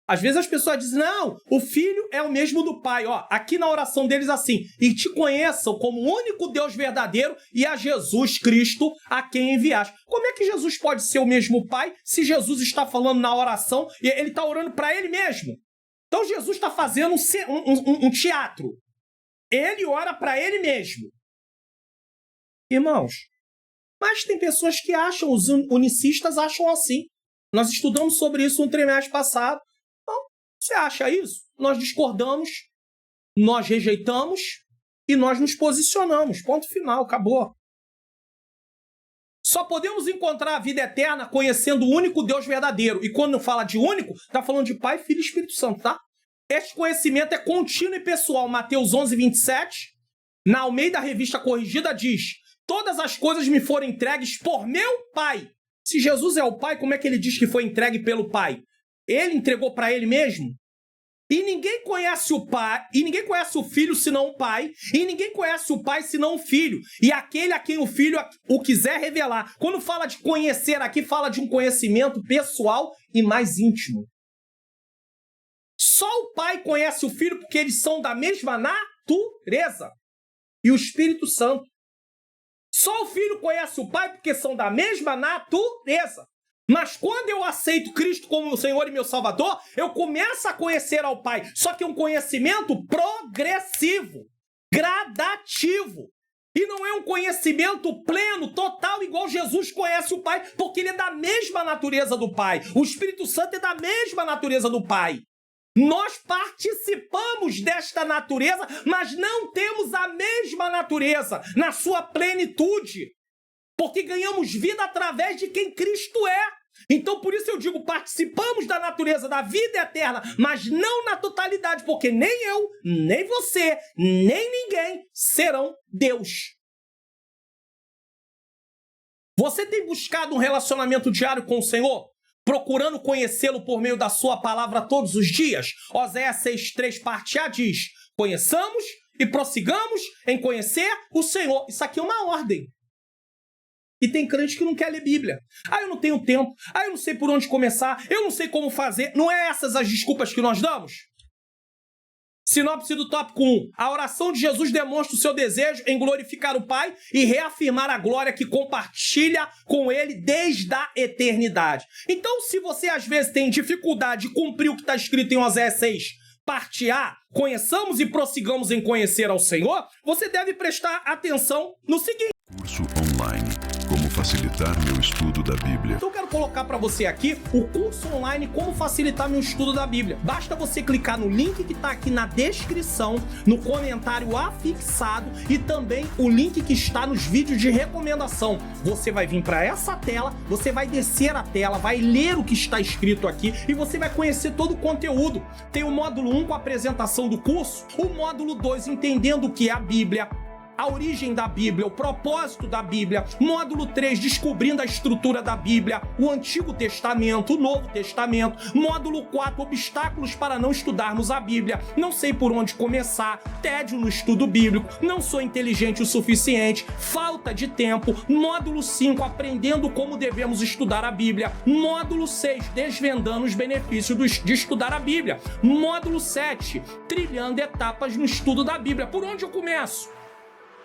Às vezes as pessoas dizem, não, o Filho é o mesmo do Pai. Aqui na oração deles assim, e te conheçam como o único Deus verdadeiro e a Jesus Cristo a quem enviaste. Como é que Jesus pode ser o mesmo Pai se Jesus está falando na oração e ele está orando para ele mesmo? Então Jesus está fazendo um teatro. Ele ora para ele mesmo. Irmãos, mas tem pessoas que acham, os unicistas acham assim. Nós estudamos sobre isso no trimestre passado. Então, você acha isso? Nós discordamos, nós rejeitamos e nós nos posicionamos. Ponto final, acabou. Só podemos encontrar a vida eterna conhecendo o único Deus verdadeiro. E quando fala de único, está falando de Pai, Filho e Espírito Santo, tá? Este conhecimento é contínuo e pessoal. Mateus 11, 27, na Almeida Revista Corrigida, diz: todas as coisas me foram entregues por meu Pai. Se Jesus é o Pai, como é que ele diz que foi entregue pelo Pai? Ele entregou para ele mesmo? E ninguém conhece o Pai, e ninguém conhece o Filho senão o Pai, e ninguém conhece o Pai senão o Filho, e aquele a quem o Filho o quiser revelar. Quando fala de conhecer aqui, fala de um conhecimento pessoal e mais íntimo. Só o Pai conhece o Filho porque eles são da mesma natureza. E o Espírito Santo. Só o Filho conhece o Pai porque são da mesma natureza. Mas quando eu aceito Cristo como Senhor e meu Salvador, eu começo a conhecer ao Pai. Só que é um conhecimento progressivo, gradativo. E não é um conhecimento pleno, total, igual Jesus conhece o Pai, porque ele é da mesma natureza do Pai. O Espírito Santo é da mesma natureza do Pai. Nós participamos desta natureza, mas não temos a mesma natureza na sua plenitude. Porque ganhamos vida através de quem Cristo é. Então, por isso eu digo, participamos da natureza da vida eterna, mas não na totalidade, porque nem eu, nem você, nem ninguém serão Deus. Você tem buscado um relacionamento diário com o Senhor? Procurando conhecê-lo por meio da sua palavra todos os dias? Oséias 6,3 parte A diz: conheçamos e prossigamos em conhecer o Senhor. Isso aqui é uma ordem. E tem crente que não quer ler Bíblia. Eu não tenho tempo. Eu não sei por onde começar. Eu não sei como fazer. Não é essas as desculpas que nós damos? Sinopse do tópico 1. A oração de Jesus demonstra o seu desejo em glorificar o Pai e reafirmar a glória que compartilha com Ele desde a eternidade. Então, se você às vezes tem dificuldade de cumprir o que está escrito em Oséias 6, parte A, conheçamos e prossigamos em conhecer ao Senhor, você deve prestar atenção no seguinte. Curso online. Como facilitar meu estudo da Bíblia. Então eu quero colocar para você aqui o curso online Como Facilitar Meu Estudo da Bíblia. Basta você clicar no link que está aqui na descrição, no comentário afixado e também o link que está nos vídeos de recomendação. Você vai vir para essa tela, você vai descer a tela, vai ler o que está escrito aqui e você vai conhecer todo o conteúdo. Tem o módulo 1 com a apresentação do curso, o módulo 2 entendendo o que é a Bíblia, a origem da Bíblia, o propósito da Bíblia. Módulo 3, descobrindo a estrutura da Bíblia, o Antigo Testamento, o Novo Testamento. Módulo 4, obstáculos para não estudarmos a Bíblia. Não sei por onde começar, tédio no estudo bíblico, não sou inteligente o suficiente, falta de tempo. Módulo 5, aprendendo como devemos estudar a Bíblia. Módulo 6, desvendando os benefícios de estudar a Bíblia. Módulo 7, trilhando etapas no estudo da Bíblia. Por onde eu começo?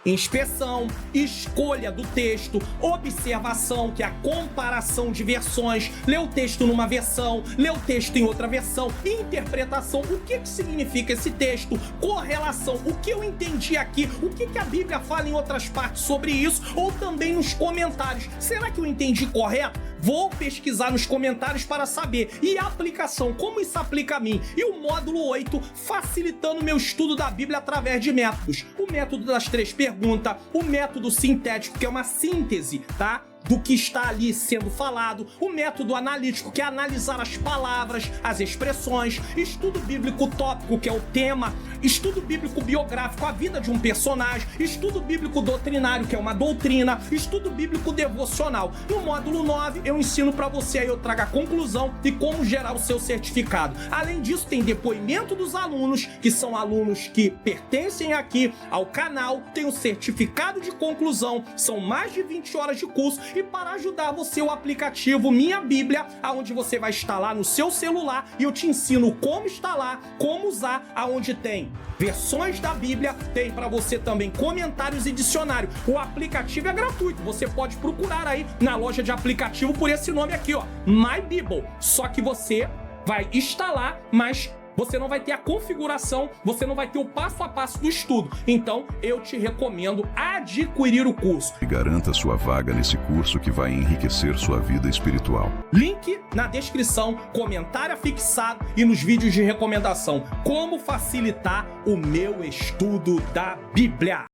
Inspeção, escolha do texto, observação, que é a comparação de versões, ler o texto numa versão, ler o texto em outra versão, interpretação, o que significa esse texto, correlação, o que eu entendi aqui, o que a Bíblia fala em outras partes sobre isso, ou também nos comentários. Será que eu entendi correto? Vou pesquisar nos comentários para saber. E a aplicação, como isso aplica a mim? E o módulo 8, facilitando meu estudo da Bíblia através de métodos. O método das 3 perguntas, o método sintético, que é uma síntese, tá? Do que está ali sendo falado, o método analítico, que é analisar as palavras, as expressões, estudo bíblico tópico, que é o tema, estudo bíblico biográfico, a vida de um personagem, estudo bíblico doutrinário, que é uma doutrina, estudo bíblico devocional. No módulo 9, eu ensino para você, aí eu trago a conclusão e como gerar o seu certificado. Além disso, tem depoimento dos alunos, que são alunos que pertencem aqui ao canal, tem o certificado de conclusão, são mais de 20 horas de curso. E para ajudar você, o aplicativo Minha Bíblia, onde você vai instalar no seu celular e eu te ensino como instalar, como usar, aonde tem versões da Bíblia, tem para você também comentários e dicionário. O aplicativo é gratuito, você pode procurar aí na loja de aplicativo por esse nome aqui, ó, My Bible. Só que você vai instalar, mas você não vai ter a configuração, você não vai ter o passo a passo do estudo. Então, eu te recomendo adquirir o curso. E garanta sua vaga nesse curso que vai enriquecer sua vida espiritual. Link na descrição, comentário fixado e nos vídeos de recomendação. Como facilitar o meu estudo da Bíblia.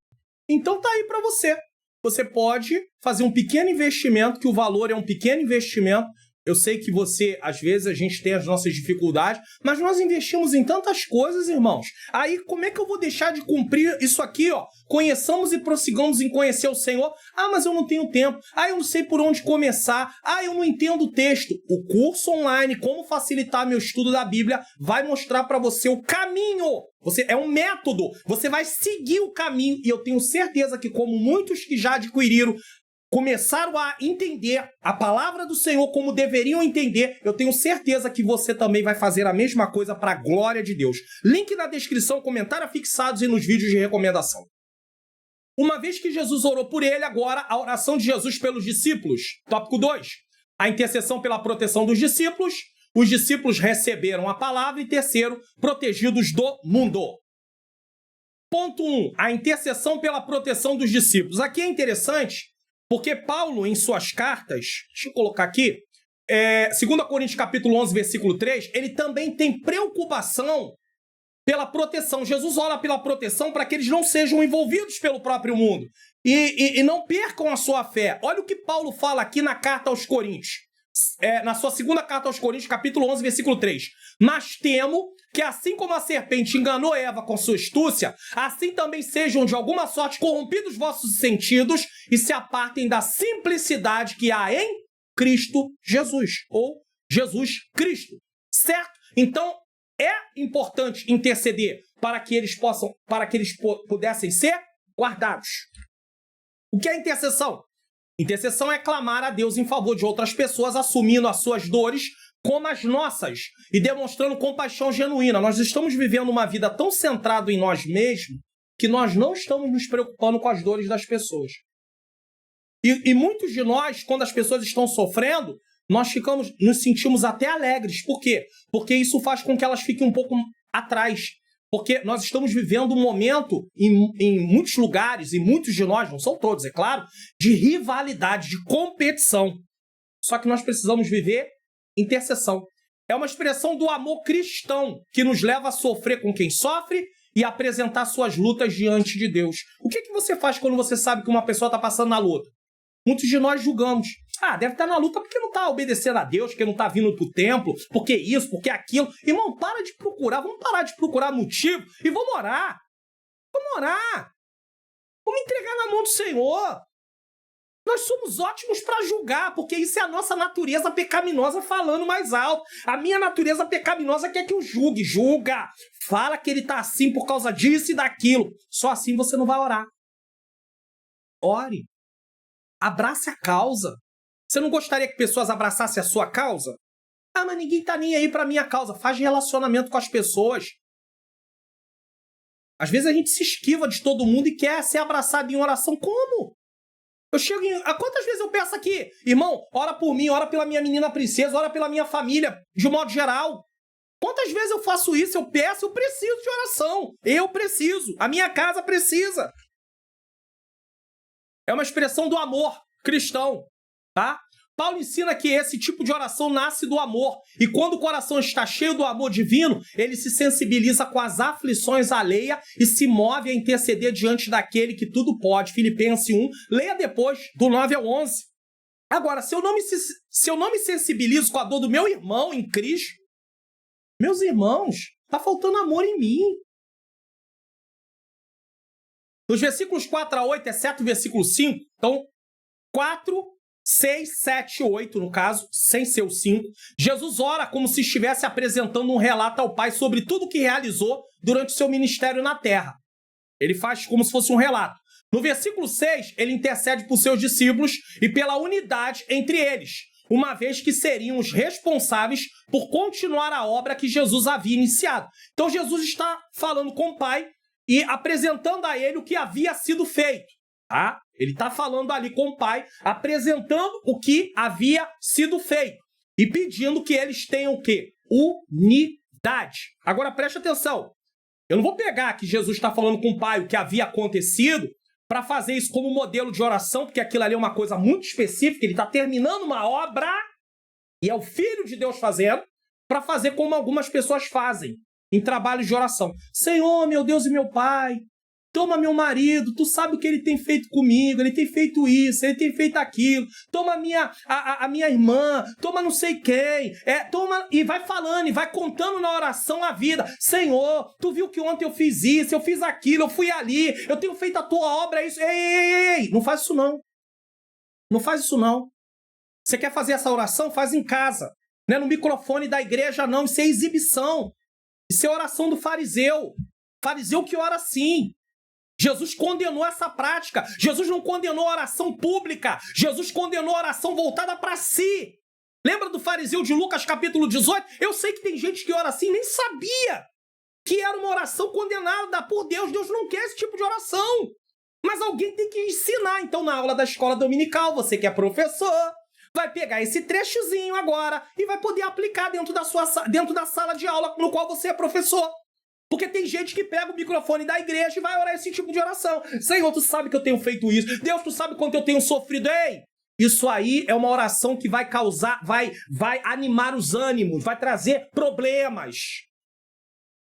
Então tá aí para você. Você pode fazer um pequeno investimento, que o valor é um pequeno investimento. Eu sei que você, às vezes, a gente tem as nossas dificuldades, mas nós investimos em tantas coisas, irmãos. Aí, como é que eu vou deixar de cumprir isso aqui, ó? Conheçamos e prossigamos em conhecer o Senhor. Ah, mas eu não tenho tempo. Ah, eu não sei por onde começar. Ah, eu não entendo o texto. O curso online, como facilitar meu estudo da Bíblia, vai mostrar para você o caminho. É um método. Você vai seguir o caminho. E eu tenho certeza que, como muitos que já adquiriram, começaram a entender a palavra do Senhor como deveriam entender, eu tenho certeza que você também vai fazer a mesma coisa para a glória de Deus. Link na descrição, comentário fixados e nos vídeos de recomendação. Uma vez que Jesus orou por ele, agora a oração de Jesus pelos discípulos. Tópico 2. A intercessão pela proteção dos discípulos. Os discípulos receberam a palavra. E terceiro, protegidos do mundo. Ponto 1. A intercessão pela proteção dos discípulos. Aqui é interessante, porque Paulo, em suas cartas, deixa eu colocar aqui, 2 Coríntios capítulo 11, versículo 3, ele também tem preocupação pela proteção. Jesus ora pela proteção para que eles não sejam envolvidos pelo próprio mundo e não percam a sua fé. Olha o que Paulo fala aqui na carta aos Coríntios. Na sua segunda carta aos Coríntios, capítulo 11, versículo 3. Mas temo que assim como a serpente enganou Eva com sua astúcia, assim também sejam de alguma sorte corrompidos vossos sentidos e se apartem da simplicidade que há em Cristo Jesus, ou Jesus Cristo, certo? Então, é importante interceder para que eles pudessem ser guardados. O que é intercessão? Intercessão é clamar a Deus em favor de outras pessoas, assumindo as suas dores como as nossas e demonstrando compaixão genuína. Nós estamos vivendo uma vida tão centrada em nós mesmos que nós não estamos nos preocupando com as dores das pessoas. E muitos de nós, quando as pessoas estão sofrendo, nós nos sentimos até alegres. Por quê? Porque isso faz com que elas fiquem um pouco atrás. Porque nós estamos vivendo um momento, em muitos lugares, e muitos de nós, não são todos, é claro, de rivalidade, de competição. Só que nós precisamos viver intercessão. É uma expressão do amor cristão que nos leva a sofrer com quem sofre e apresentar suas lutas diante de Deus. O que você faz quando você sabe que uma pessoa está passando na luta? Muitos de nós julgamos. Ah, deve estar na luta porque não está obedecendo a Deus, porque não está vindo para o templo, porque isso, porque aquilo. Irmão, para de procurar, vamos parar de procurar motivo e vamos orar. Vamos orar. Vamos entregar na mão do Senhor. Nós somos ótimos para julgar, porque isso é a nossa natureza pecaminosa falando mais alto. A minha natureza pecaminosa quer que eu julgue. Julga. Fala que ele tá assim por causa disso e daquilo. Só assim você não vai orar. Ore. Abrace a causa. Você não gostaria que pessoas abraçassem a sua causa? Ah, mas ninguém tá nem aí pra minha causa. Faz relacionamento com as pessoas. Às vezes a gente se esquiva de todo mundo e quer ser abraçado em oração. Como? Eu chego em... Quantas vezes eu peço aqui? Irmão, ora por mim, ora pela minha menina princesa, ora pela minha família, de um modo geral. Quantas vezes eu faço isso? Eu peço, eu preciso de oração. Eu preciso. A minha casa precisa. É uma expressão do amor cristão, tá? Paulo ensina que esse tipo de oração nasce do amor. E quando o coração está cheio do amor divino, ele se sensibiliza com as aflições alheias e se move a interceder diante daquele que tudo pode. Filipenses 1, leia depois, do 9 ao 11. Agora, se eu não me sensibilizo com a dor do meu irmão em Cristo, meus irmãos, está faltando amor em mim. Nos versículos 4 a 8, exceto o versículo 5, então 4, 6, 7, 8, no caso, sem ser o 5, Jesus ora como se estivesse apresentando um relato ao Pai sobre tudo que realizou durante o seu ministério na terra. Ele faz como se fosse um relato. No versículo 6, ele intercede por seus discípulos e pela unidade entre eles, uma vez que seriam os responsáveis por continuar a obra que Jesus havia iniciado. Então Jesus está falando com o Pai e apresentando a ele o que havia sido feito. Tá? Ele está falando ali com o Pai, apresentando o que havia sido feito e pedindo que eles tenham o quê? Unidade. Agora preste atenção. Eu não vou pegar que Jesus está falando com o Pai o que havia acontecido para fazer isso como modelo de oração, porque aquilo ali é uma coisa muito específica. Ele está terminando uma obra e é o Filho de Deus fazendo, para fazer como algumas pessoas fazem em trabalhos de oração. Senhor, meu Deus e meu Pai, toma meu marido, tu sabe o que ele tem feito comigo, ele tem feito isso, ele tem feito aquilo, toma a minha irmã, toma não sei quem, toma, e vai falando, e vai contando na oração a vida. Senhor, tu viu que ontem eu fiz isso, eu fiz aquilo, eu fui ali, eu tenho feito a tua obra, isso. Ei, não faz isso não. Não faz isso não. Você quer fazer essa oração? Faz em casa. Não é no microfone da igreja não, isso é exibição. Isso é oração do fariseu. Fariseu que ora assim. Jesus condenou essa prática. Jesus não condenou a oração pública. Jesus condenou a oração voltada para si. Lembra do fariseu de Lucas capítulo 18? Eu sei que tem gente que ora assim e nem sabia que era uma oração condenada por Deus. Deus não quer esse tipo de oração. Mas alguém tem que ensinar. Então, na aula da escola dominical, você que é professor, vai pegar esse trechozinho agora e vai poder aplicar dentro da sala de aula no qual você é professor. Porque tem gente que pega o microfone da igreja e vai orar esse tipo de oração. Senhor, tu sabe que eu tenho feito isso. Deus, tu sabe quanto eu tenho sofrido. Ei, isso aí é uma oração que vai causar, vai animar os ânimos, vai trazer problemas.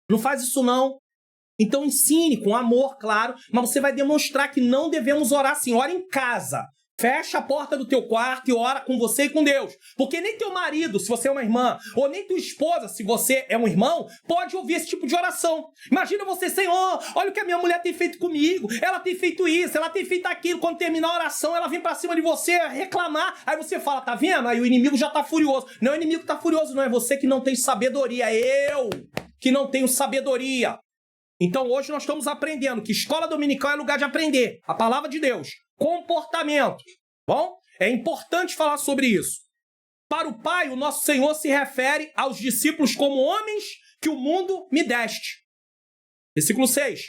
Não faz isso não. Então ensine com amor, claro, mas você vai demonstrar que não devemos orar assim. Ora em casa. Fecha a porta do teu quarto e ora com você e com Deus. Porque nem teu marido, se você é uma irmã, ou nem tua esposa, se você é um irmão, pode ouvir esse tipo de oração. Imagina você, Senhor, olha o que a minha mulher tem feito comigo. Ela tem feito isso, ela tem feito aquilo. Quando terminar a oração, ela vem pra cima de você reclamar. Aí você fala, tá vendo? Aí o inimigo já tá furioso. Não é o inimigo que tá furioso, não. É você que não tem sabedoria. É eu que não tenho sabedoria. Então hoje nós estamos aprendendo que escola dominical é lugar de aprender a palavra de Deus. Comportamento. Bom, é importante falar sobre isso. Para o Pai, o nosso Senhor se refere aos discípulos como homens que o mundo me deste. Versículo 6.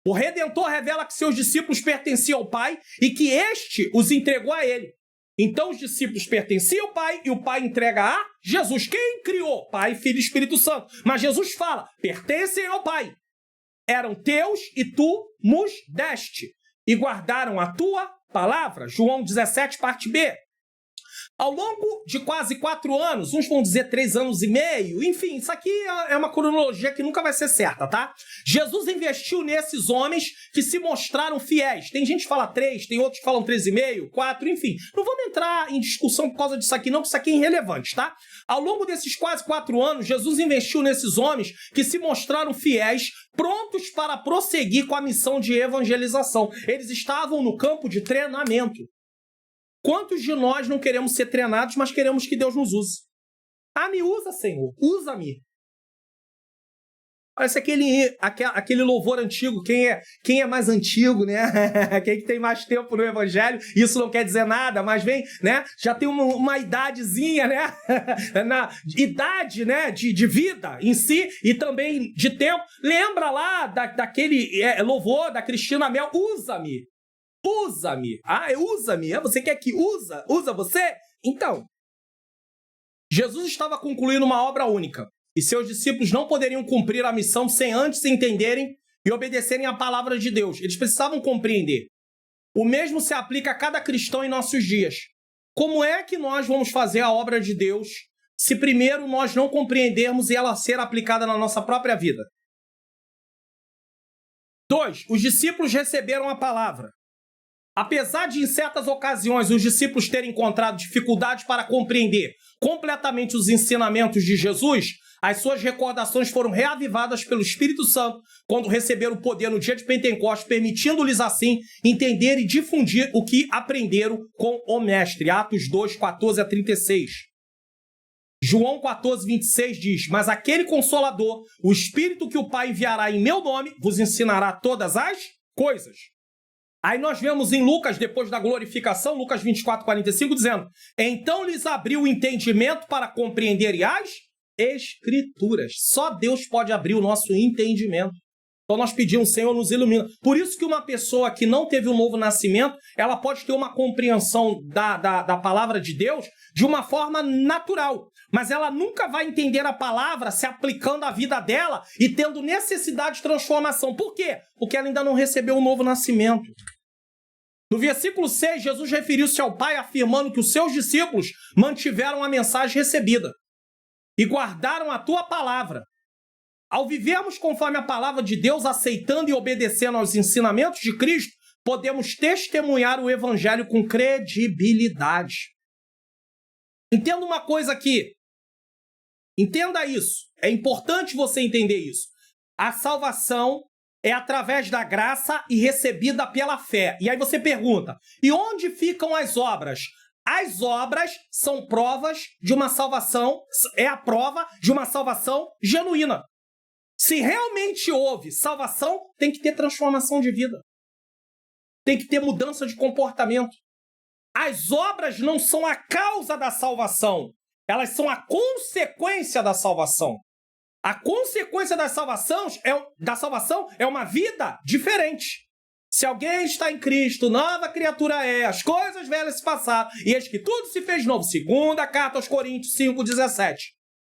O Redentor revela que seus discípulos pertenciam ao Pai e que este os entregou a ele. Então os discípulos pertenciam ao Pai e o Pai entrega a Jesus. Quem criou? Pai, Filho e Espírito Santo. Mas Jesus fala, pertencem ao Pai. Eram teus e tu nos deste. E guardaram a tua palavra. João 17, parte B. Ao longo de quase 4 anos, uns vão dizer 3 anos e meio, enfim, isso aqui é uma cronologia que nunca vai ser certa, tá? Jesus investiu nesses homens que se mostraram fiéis. Tem gente que fala 3, tem outros que falam 3,5, 4, enfim. Não vamos entrar em discussão por causa disso aqui não, que isso aqui é irrelevante, tá? Ao longo desses quase 4 anos, Jesus investiu nesses homens que se mostraram fiéis, prontos para prosseguir com a missão de evangelização. Eles estavam no campo de treinamento. Quantos de nós não queremos ser treinados, mas queremos que Deus nos use? Ah, me usa, Senhor. Usa-me. Parece aquele louvor antigo. Quem é mais antigo, né? Quem que tem mais tempo no evangelho. Isso não quer dizer nada, mas vem, né? Já tem uma idadezinha, né? Na idade, né? De vida em si e também de tempo. Lembra lá daquele louvor da Cristina Mel? Usa-me. Usa-me. Ah, usa-me. Você quer que usa você? Então, Jesus estava concluindo uma obra única e seus discípulos não poderiam cumprir a missão sem antes entenderem e obedecerem à palavra de Deus. Eles precisavam compreender. O mesmo se aplica a cada cristão em nossos dias. Como é que nós vamos fazer a obra de Deus se primeiro nós não compreendermos e ela ser aplicada na nossa própria vida? 2. Os discípulos receberam a palavra. Apesar de, em certas ocasiões, os discípulos terem encontrado dificuldades para compreender completamente os ensinamentos de Jesus, as suas recordações foram reavivadas pelo Espírito Santo quando receberam o poder no dia de Pentecostes, permitindo-lhes, assim, entender e difundir o que aprenderam com o Mestre. Atos 2, 14 a 36. João 14, 26 diz: mas aquele Consolador, o Espírito que o Pai enviará em meu nome, vos ensinará todas as coisas. Aí nós vemos em Lucas, depois da glorificação, Lucas 24, 45, dizendo: então lhes abriu o entendimento para compreenderem as Escrituras. Só Deus pode abrir o nosso entendimento. Então nós pedimos: Senhor, nos ilumina. Por isso que uma pessoa que não teve um novo nascimento, ela pode ter uma compreensão da palavra de Deus de uma forma natural. Mas ela nunca vai entender a palavra se aplicando à vida dela e tendo necessidade de transformação. Por quê? Porque ela ainda não recebeu um novo nascimento. No versículo 6, Jesus referiu-se ao Pai afirmando que os seus discípulos mantiveram a mensagem recebida e guardaram a tua palavra. Ao vivermos conforme a palavra de Deus, aceitando e obedecendo aos ensinamentos de Cristo, podemos testemunhar o evangelho com credibilidade. Entenda uma coisa aqui. Entenda isso. É importante você entender isso. A salvação é através da graça e recebida pela fé. E aí você pergunta: e onde ficam as obras? As obras são provas de uma salvação, é a prova de uma salvação genuína. Se realmente houve salvação, tem que ter transformação de vida. Tem que ter mudança de comportamento. As obras não são a causa da salvação, elas são a consequência da salvação. A consequência da salvação é uma vida diferente. Se alguém está em Cristo, nova criatura é, as coisas velhas se passaram, e eis que tudo se fez novo. Segunda carta aos Coríntios 5,17.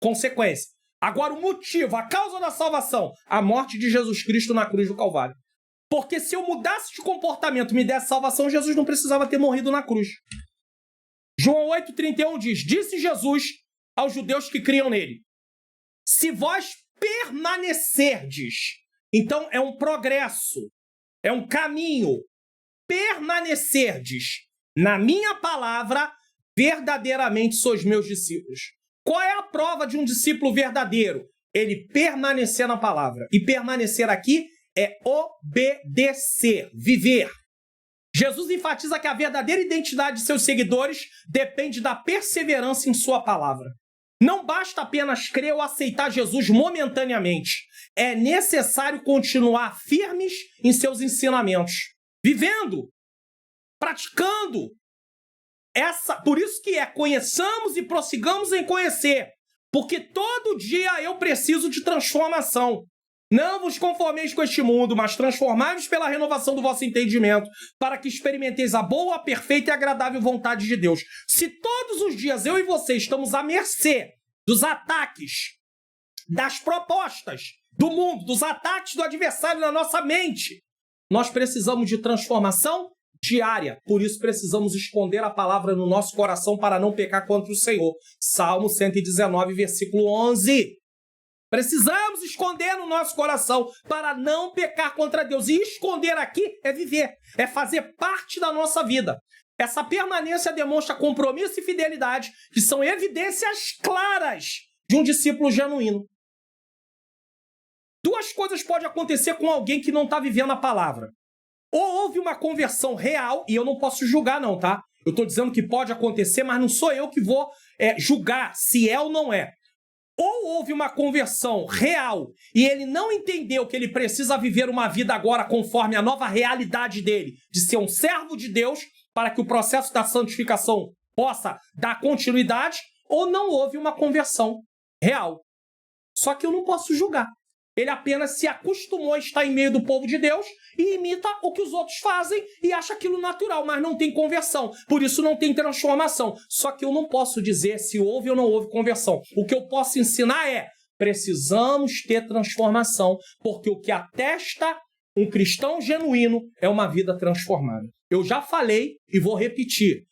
Consequência. Agora o motivo, a causa da salvação, a morte de Jesus Cristo na cruz do Calvário. Porque se eu mudasse de comportamento e me desse salvação, Jesus não precisava ter morrido na cruz. João 8,31 diz: disse Jesus aos judeus que criam nele: se vós permanecerdes, então é um progresso, é um caminho, permanecerdes na minha palavra, verdadeiramente sois meus discípulos. Qual é a prova de um discípulo verdadeiro? Ele permanecer na palavra. E permanecer aqui é obedecer, viver. Jesus enfatiza que a verdadeira identidade de seus seguidores depende da perseverança em sua palavra. Não basta apenas crer ou aceitar Jesus momentaneamente. É necessário continuar firmes em seus ensinamentos, vivendo, praticando. Por isso que conheçamos e prossigamos em conhecer. Porque todo dia eu preciso de transformação. Não vos conformeis com este mundo, mas transformai-vos pela renovação do vosso entendimento, para que experimenteis a boa, perfeita e agradável vontade de Deus. Se todos os dias eu e você estamos à mercê dos ataques, das propostas do mundo, dos ataques do adversário na nossa mente, nós precisamos de transformação diária. Por isso precisamos esconder a palavra no nosso coração para não pecar contra o Senhor. Salmo 119, versículo 11. Precisamos esconder no nosso coração para não pecar contra Deus. E esconder aqui é viver, é fazer parte da nossa vida. Essa permanência demonstra compromisso e fidelidade, que são evidências claras de um discípulo genuíno. Duas coisas podem acontecer com alguém que não está vivendo a palavra. Ou houve uma conversão real, e eu não posso julgar não, tá? Eu estou dizendo que pode acontecer, mas não sou eu que vou julgar se é ou não é. Ou houve uma conversão real e ele não entendeu que ele precisa viver uma vida agora conforme a nova realidade dele, de ser um servo de Deus, para que o processo da santificação possa dar continuidade, ou não houve uma conversão real. Só que eu não posso julgar. Ele apenas se acostumou a estar em meio do povo de Deus e imita o que os outros fazem e acha aquilo natural, mas não tem conversão. Por isso não tem transformação. Só que eu não posso dizer se houve ou não houve conversão. O que eu posso ensinar é: precisamos ter transformação, porque o que atesta um cristão genuíno é uma vida transformada. Eu já falei e vou repetir.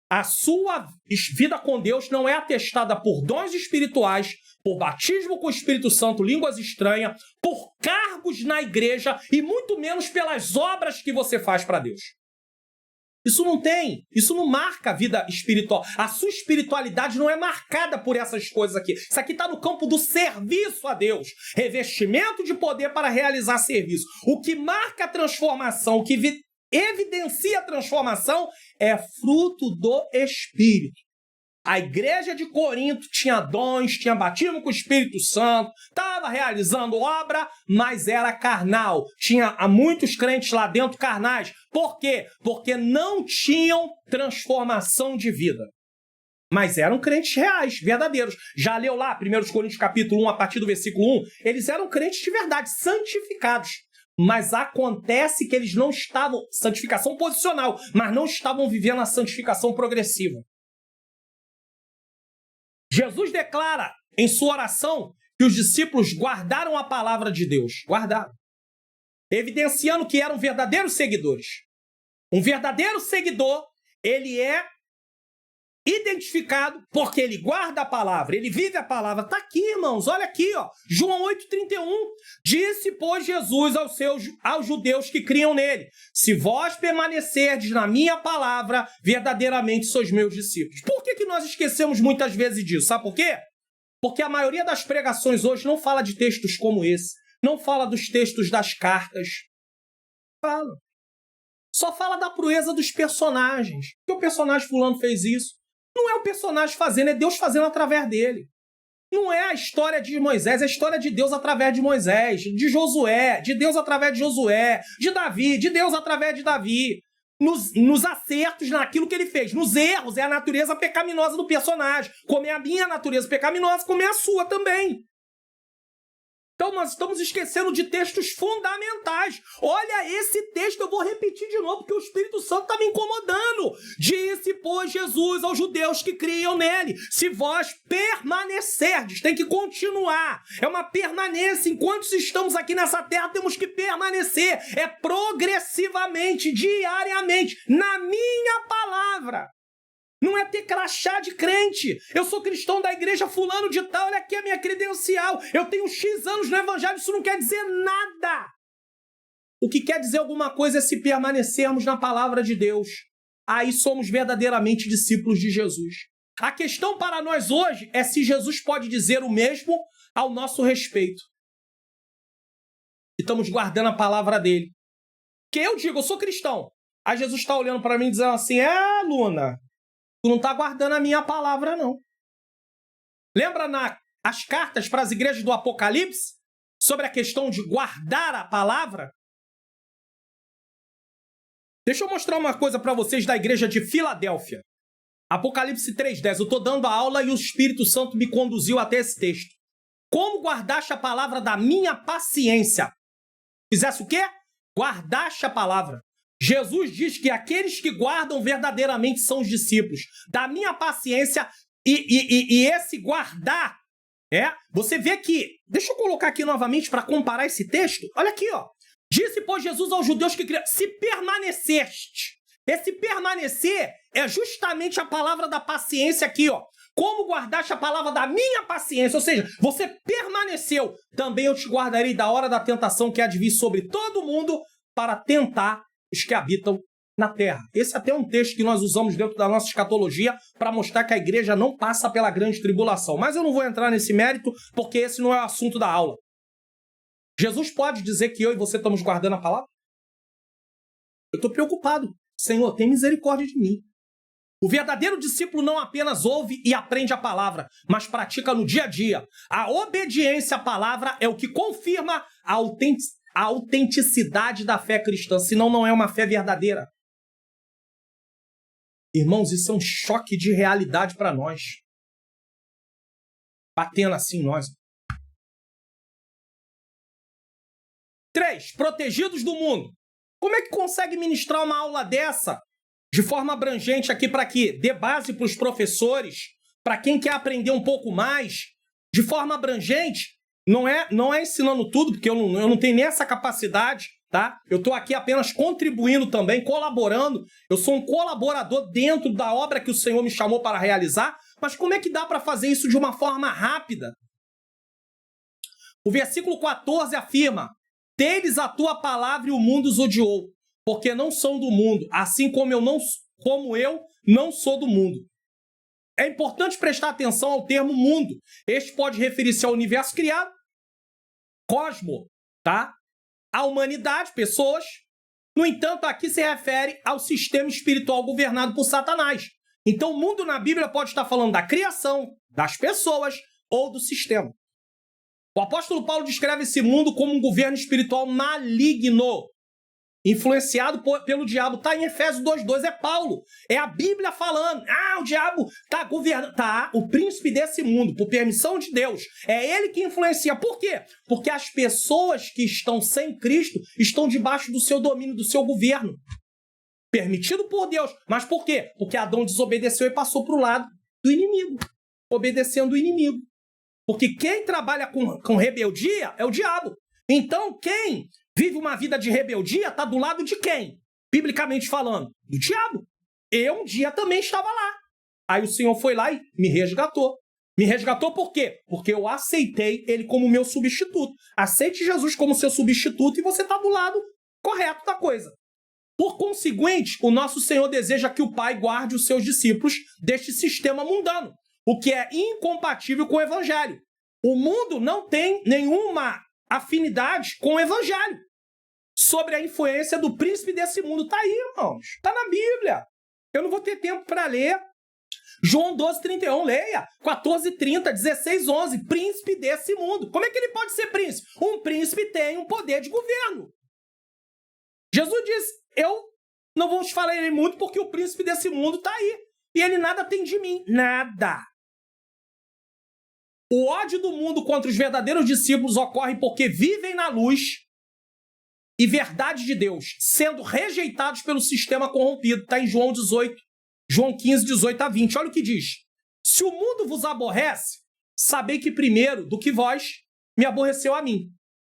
A sua vida com Deus não é atestada por dons espirituais, por batismo com o Espírito Santo, línguas estranhas, por cargos na igreja e muito menos pelas obras que você faz para Deus. Isso não marca a vida espiritual. A sua espiritualidade não é marcada por essas coisas aqui. Isso aqui está no campo do serviço a Deus. Revestimento de poder para realizar serviço. O que marca a transformação, o que evidencia a transformação é fruto do Espírito. A igreja de Corinto tinha dons, tinha batismo com o Espírito Santo, estava realizando obra, mas era carnal. Tinha muitos crentes lá dentro carnais. Por quê? Porque não tinham transformação de vida. Mas eram crentes reais, verdadeiros. Já leu lá 1 Coríntios capítulo 1, a partir do versículo 1? Eles eram crentes de verdade, santificados. Mas acontece que eles não estavam, santificação posicional, mas não estavam vivendo a santificação progressiva. Jesus declara em sua oração que os discípulos guardaram a palavra de Deus. Guardaram. Evidenciando que eram verdadeiros seguidores. Um verdadeiro seguidor, ele é identificado porque ele guarda a palavra, ele vive a palavra. Está aqui, irmãos, olha aqui, ó. João 8,31. Disse, pois, Jesus aos judeus que criam nele: se vós permanecerdes na minha palavra, verdadeiramente sois meus discípulos. Por que nós esquecemos muitas vezes disso? Sabe por quê? Porque a maioria das pregações hoje não fala de textos como esse, não fala dos textos das cartas. Fala. Só fala da proeza dos personagens. Que o personagem fulano fez isso. Não é o personagem fazendo, é Deus fazendo através dele. Não é a história de Moisés, é a história de Deus através de Moisés, de Josué, de Deus através de Josué, de Davi, de Deus através de Davi. Nos acertos, naquilo que ele fez. Nos erros, é a natureza pecaminosa do personagem. Como é a minha natureza pecaminosa, como é a sua também. Então nós estamos esquecendo de textos fundamentais. Olha esse texto, eu vou repetir de novo, porque o Espírito Santo está me incomodando. Disse, pois, Jesus aos judeus que criam nele: se vós permanecerdes, tem que continuar. É uma permanência. Enquanto estamos aqui nessa terra, temos que permanecer. É progressivamente, diariamente, na minha palavra. Não é ter crachá de crente. Eu sou cristão da igreja fulano de tal, olha aqui a minha credencial. Eu tenho X anos no evangelho, isso não quer dizer nada. O que quer dizer alguma coisa é se permanecermos na palavra de Deus. Aí somos verdadeiramente discípulos de Jesus. A questão para nós hoje é se Jesus pode dizer o mesmo ao nosso respeito. Estamos guardando a palavra dele. Que eu digo, eu sou cristão. Aí Jesus está olhando para mim e dizendo assim: Luna, tu não está guardando a minha palavra, não. Lembra as cartas para as igrejas do Apocalipse? Sobre a questão de guardar a palavra? Deixa eu mostrar uma coisa para vocês da igreja de Filadélfia. Apocalipse 3,10. Eu estou dando a aula e o Espírito Santo me conduziu até esse texto. Como guardaste a palavra da minha paciência? Fizesse o quê? Guardaste a palavra. Jesus diz que aqueles que guardam verdadeiramente são os discípulos. Da minha paciência e esse guardar, você vê que... Deixa eu colocar aqui novamente para comparar esse texto. Olha aqui, ó. Disse, pois, Jesus aos judeus que criam: se permaneceste. Esse permanecer é justamente a palavra da paciência aqui, ó. Como guardaste a palavra da minha paciência, ou seja, você permaneceu. Também eu te guardarei da hora da tentação que há de vir sobre todo mundo para tentar os que habitam na terra. Esse até é um texto que nós usamos dentro da nossa escatologia para mostrar que a igreja não passa pela grande tribulação. Mas eu não vou entrar nesse mérito, porque esse não é o assunto da aula. Jesus pode dizer que eu e você estamos guardando a palavra? Eu estou preocupado. Senhor, tem misericórdia de mim. O verdadeiro discípulo não apenas ouve e aprende a palavra, mas pratica no dia a dia. A obediência à palavra é o que confirma a autenticidade da fé cristã, senão não é uma fé verdadeira. Irmãos, isso é um choque de realidade para nós. Batendo assim nós. 3. Protegidos do mundo. Como é que consegue ministrar uma aula dessa de forma abrangente aqui para quê? Dê base para os professores, para quem quer aprender um pouco mais, de forma abrangente. Não é ensinando tudo, porque eu não tenho nem essa capacidade, tá? Eu estou aqui apenas contribuindo também, colaborando. Eu sou um colaborador dentro da obra que o Senhor me chamou para realizar, mas como é que dá para fazer isso de uma forma rápida? O versículo 14 afirma: deles a tua palavra e o mundo os odiou, porque não são do mundo, assim como eu não sou do mundo. É importante prestar atenção ao termo mundo. Este pode referir-se ao universo criado, cosmo, tá? A humanidade, pessoas. No entanto, aqui se refere ao sistema espiritual governado por Satanás. Então, o mundo na Bíblia pode estar falando da criação, das pessoas ou do sistema. O apóstolo Paulo descreve esse mundo como um governo espiritual maligno, influenciado pelo diabo. Está em Efésios 2:2, é Paulo. É a Bíblia falando. O diabo está governando. Tá, o príncipe desse mundo, por permissão de Deus. É ele que influencia. Por quê? Porque as pessoas que estão sem Cristo estão debaixo do seu domínio, do seu governo. Permitido por Deus. Mas por quê? Porque Adão desobedeceu e passou para o lado do inimigo. Obedecendo o inimigo. Porque quem trabalha com rebeldia é o diabo. Então, quem vive uma vida de rebeldia está do lado de quem? Biblicamente falando, do diabo. Eu um dia também estava lá. Aí o Senhor foi lá e me resgatou. Me resgatou por quê? Porque eu aceitei ele como meu substituto. Aceite Jesus como seu substituto e você está do lado correto da coisa. Por conseguinte, o nosso Senhor deseja que o Pai guarde os seus discípulos deste sistema mundano, o que é incompatível com o Evangelho. O mundo não tem nenhuma afinidade com o Evangelho. Sobre a influência do príncipe desse mundo. Está aí, irmãos. Está na Bíblia. Eu não vou ter tempo para ler. João 12:31, leia. 14:30, 16:11. Príncipe desse mundo. Como é que ele pode ser príncipe? Um príncipe tem um poder de governo. Jesus disse, eu não vou te falar ele muito porque o príncipe desse mundo está aí. E ele nada tem de mim. Nada. O ódio do mundo contra os verdadeiros discípulos ocorre porque vivem na luz e verdade de Deus, sendo rejeitados pelo sistema corrompido. Está em João 18, João 15, 18 a 20. Olha o que diz. Se o mundo vos aborrece, sabei que primeiro do que vós me aborreceu a mim.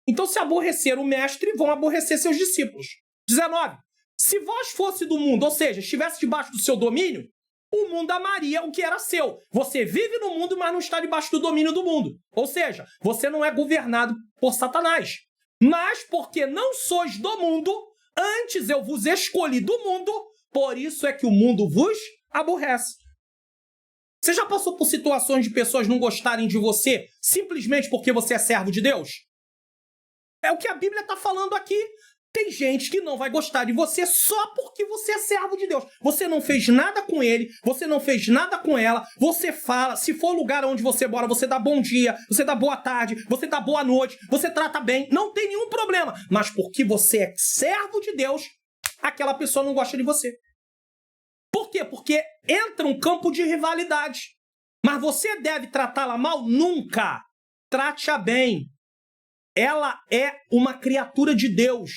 Então, se aborrecer o mestre, vão aborrecer seus discípulos. 19. Se vós fosse do mundo, ou seja, estivesse debaixo do seu domínio, o mundo amaria o que era seu. Você vive no mundo, mas não está debaixo do domínio do mundo. Ou seja, você não é governado por Satanás. Mas porque não sois do mundo, antes eu vos escolhi do mundo, por isso é que o mundo vos aborrece. Você já passou por situações de pessoas não gostarem de você simplesmente porque você é servo de Deus? É o que a Bíblia está falando aqui. Tem gente que não vai gostar de você só porque você é servo de Deus. Você não fez nada com ele, você não fez nada com ela, você fala, se for o lugar onde você mora, você dá bom dia, você dá boa tarde, você dá boa noite, você trata bem, não tem nenhum problema. Mas porque você é servo de Deus, aquela pessoa não gosta de você. Por quê? Porque entra um campo de rivalidade. Mas você deve tratá-la mal? Nunca. Trate-a bem. Ela é uma criatura de Deus.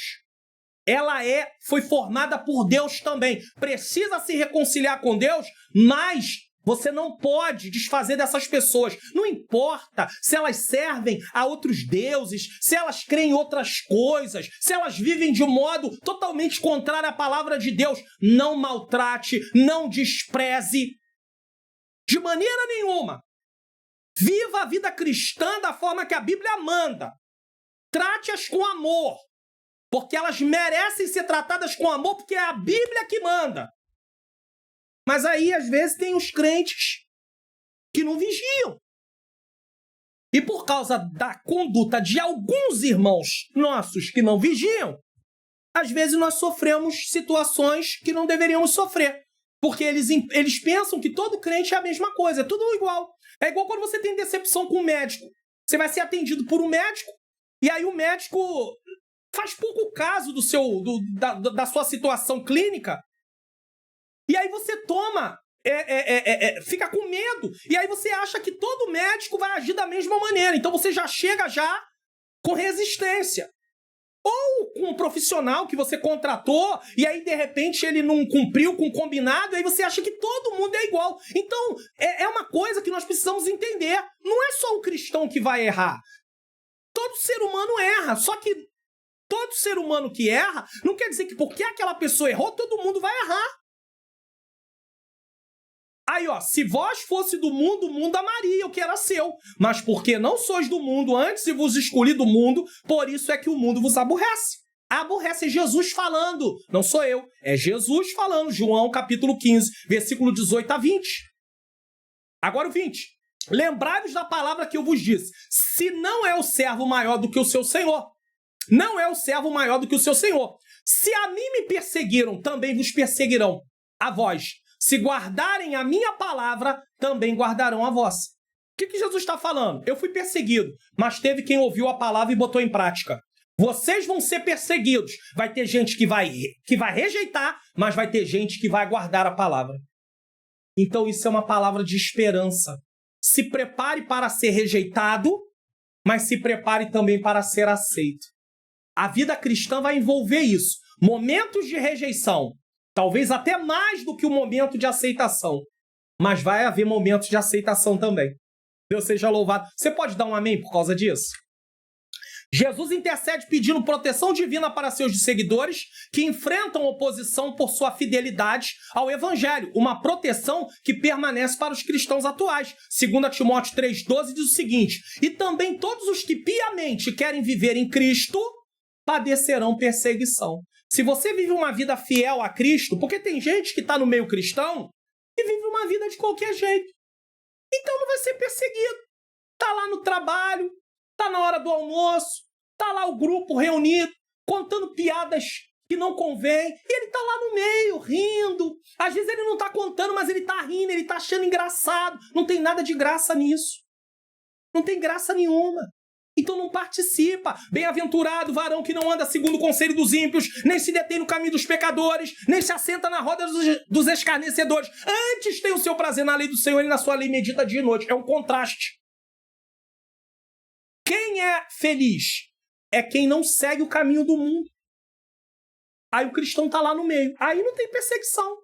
Ela foi formada por Deus também. Precisa se reconciliar com Deus, mas Você não pode desfazer dessas pessoas. Não importa se elas servem a outros deuses, se elas creem em outras coisas, se elas vivem de um modo totalmente contrário à palavra de Deus. Não maltrate, não despreze. De maneira nenhuma. Viva a vida cristã da forma que a Bíblia manda. Trate-as com amor. Porque elas merecem ser tratadas com amor, porque é a Bíblia que manda. Mas aí, às vezes, tem os crentes que não vigiam. E por causa da conduta de alguns irmãos nossos que não vigiam, às vezes nós sofremos situações que não deveríamos sofrer. Porque eles pensam que todo crente é a mesma coisa, é tudo igual. É igual quando você tem decepção com um médico. Você vai ser atendido por um médico, e aí o médico faz pouco caso da sua situação clínica. E aí você fica com medo. E aí você acha que todo médico vai agir da mesma maneira. Então você já chega com resistência. Ou com um profissional que você contratou, e aí de repente ele não cumpriu com o combinado, e aí você acha que todo mundo é igual. Então é uma coisa que nós precisamos entender. Não é só o cristão que vai errar. Todo ser humano erra. Só que todo ser humano que erra, não quer dizer que porque aquela pessoa errou, todo mundo vai errar. Aí, se vós fosse do mundo, o mundo amaria o que era seu. Mas porque não sois do mundo, antes vos escolhi do mundo, por isso é que o mundo vos aborrece. Aborrece é Jesus falando, não sou eu. É Jesus falando, João capítulo 15, versículo 18 a 20. Agora o 20. Lembrai-vos da palavra que eu vos disse. Se não é o servo maior do que o seu senhor. Não é o servo maior do que o seu senhor. Se a mim me perseguiram, também vos perseguirão a vós. Se guardarem a minha palavra, também guardarão a vossa. O que Jesus está falando? Eu fui perseguido, mas teve quem ouviu a palavra e botou em prática. Vocês vão ser perseguidos. Vai ter gente que vai rejeitar, mas vai ter gente que vai guardar a palavra. Então isso é uma palavra de esperança. Se prepare para ser rejeitado, mas se prepare também para ser aceito. A vida cristã vai envolver isso. Momentos de rejeição. Talvez até mais do que o momento de aceitação. Mas vai haver momentos de aceitação também. Deus seja louvado. Você pode dar um amém por causa disso? Jesus intercede pedindo proteção divina para seus seguidores que enfrentam oposição por sua fidelidade ao Evangelho. Uma proteção que permanece para os cristãos atuais. 2 Timóteo 3,12 diz o seguinte: e também todos os que piamente querem viver em Cristo padecerão perseguição. Se você vive uma vida fiel a Cristo, porque tem gente que está no meio cristão e vive uma vida de qualquer jeito. Então não vai ser perseguido. Está lá no trabalho, está na hora do almoço, está lá o grupo reunido, contando piadas que não convém, e ele está lá no meio, rindo. Às vezes ele não está contando, mas ele está rindo, ele está achando engraçado. Não tem nada de graça nisso. Não tem graça nenhuma. Então não participa. Bem-aventurado o varão que não anda segundo o conselho dos ímpios, nem se detém no caminho dos pecadores, nem se assenta na roda dos escarnecedores. Antes tem o seu prazer na lei do Senhor e na sua lei medita dia e noite. É um contraste. Quem é feliz? É quem não segue o caminho do mundo. Aí o cristão está lá no meio. Aí não tem perseguição.